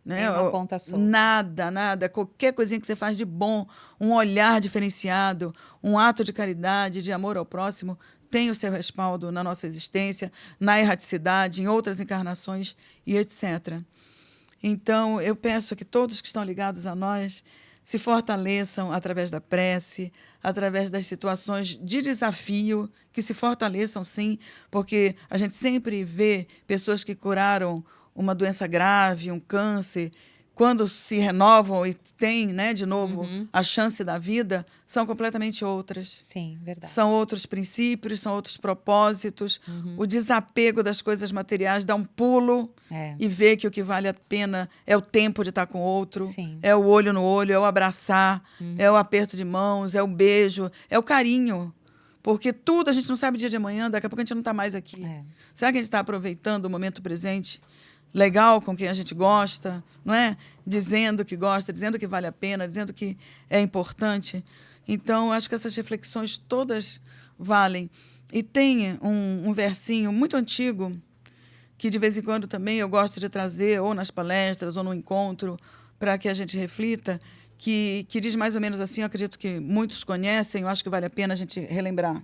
Né? Tem uma ponta solta. Nada. Qualquer coisinha que você faz de bom, um olhar diferenciado, um ato de caridade, de amor ao próximo, tem o seu respaldo na nossa existência, na erraticidade, em outras encarnações e etc. Então, eu peço que todos que estão ligados a nós se fortaleçam através da prece, através das situações de desafio, que se fortaleçam, sim, porque a gente sempre vê pessoas que curaram uma doença grave, um câncer, quando se renovam e têm, né, de novo, a chance da vida, são completamente outras. Sim, verdade. São outros princípios, são outros propósitos. O desapego das coisas materiais dá um pulo e vê que o que vale a pena é o tempo de estar com o outro, Sim. é o olho no olho, é o abraçar, é o aperto de mãos, é o beijo, é o carinho. Porque tudo a gente não sabe dia de amanhã, daqui a pouco a gente não está mais aqui. Será que a gente está aproveitando o momento presente? Legal com quem a gente gosta, não é? Dizendo que gosta, dizendo que vale a pena, dizendo que é importante. Então, acho que essas reflexões todas valem. E tem um versinho muito antigo, que de vez em quando também eu gosto de trazer, ou nas palestras, ou no encontro, para que a gente reflita, que diz mais ou menos assim, eu acredito que muitos conhecem, eu acho que vale a pena a gente relembrar.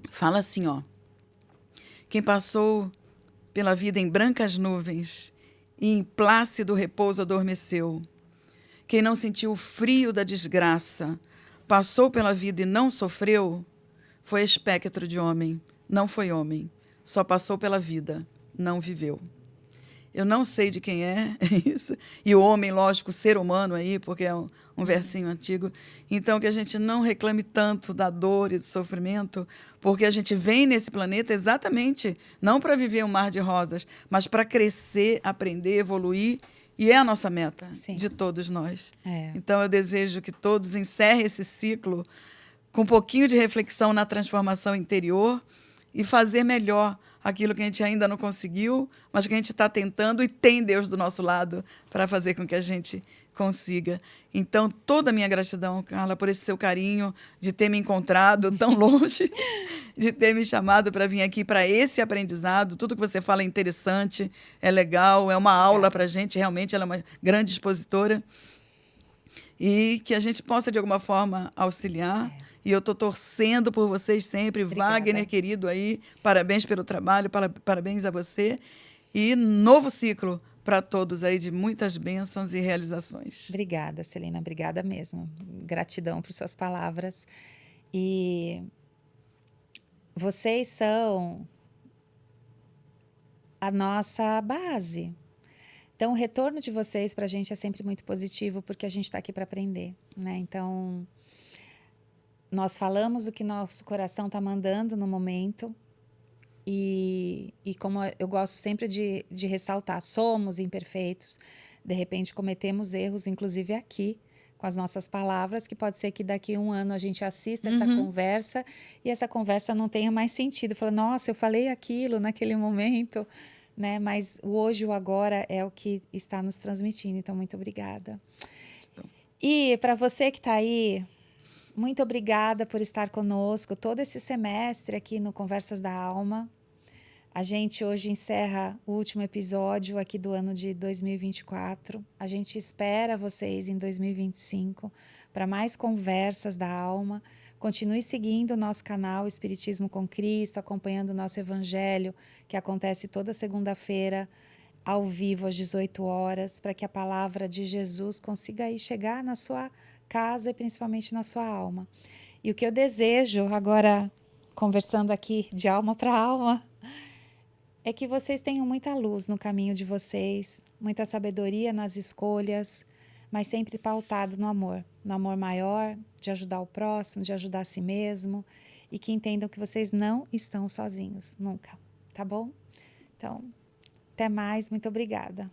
Fala assim, ó. Quem passou pela vida em brancas nuvens e em plácido repouso adormeceu. Quem não sentiu o frio da desgraça, passou pela vida e não sofreu, foi espectro de homem, não foi homem. Só passou pela vida, não viveu. Eu não sei de quem é isso. E o homem, lógico, o ser humano aí, porque é um versinho antigo. Então, que a gente não reclame tanto da dor e do sofrimento, porque a gente vem nesse planeta exatamente não para viver um mar de rosas, mas para crescer, aprender, evoluir. E é a nossa meta, de todos nós. Então, eu desejo que todos encerrem esse ciclo com um pouquinho de reflexão na transformação interior e fazer melhor aquilo que a gente ainda não conseguiu, mas que a gente está tentando e tem Deus do nosso lado para fazer com que a gente consiga. Então, toda a minha gratidão, Carla, por esse seu carinho de ter me encontrado tão longe, de ter me chamado para vir aqui para esse aprendizado. Tudo que você fala é interessante, é legal, é uma aula para a gente, realmente ela é uma grande expositora. E que a gente possa, de alguma forma, auxiliar. E eu estou torcendo por vocês sempre. Obrigada. Wagner, querido aí, parabéns pelo trabalho, parabéns a você. E novo ciclo para todos aí, de muitas bênçãos e realizações. Obrigada, Celina, obrigada mesmo. Gratidão por suas palavras. E vocês são a nossa base. Então, o retorno de vocês para a gente é sempre muito positivo, porque a gente está aqui para aprender, né? Então, nós falamos o que nosso coração está mandando no momento. E como eu gosto sempre de ressaltar, somos imperfeitos, de repente cometemos erros, inclusive aqui, com as nossas palavras, que pode ser que daqui a um ano a gente assista essa conversa e essa conversa não tenha mais sentido. Fala, nossa, eu falei aquilo naquele momento, né? Mas o hoje e o agora é o que está nos transmitindo. Então, muito obrigada. E para você que está aí, muito obrigada por estar conosco todo esse semestre aqui no Conversas da Alma. A gente hoje encerra o último episódio aqui do ano de 2024. A gente espera vocês em 2025 para mais Conversas da Alma. Continue seguindo o nosso canal Espiritismo com Cristo, acompanhando o nosso evangelho, que acontece toda segunda-feira, ao vivo, às 18 horas, para que a palavra de Jesus consiga aí chegar na sua casa e principalmente na sua alma. E o que eu desejo, agora conversando aqui de alma para alma, é que vocês tenham muita luz no caminho de vocês, muita sabedoria nas escolhas, mas sempre pautado no amor maior, de ajudar o próximo, de ajudar a si mesmo, e que entendam que vocês não estão sozinhos, nunca, tá bom? Então, até mais, muito obrigada.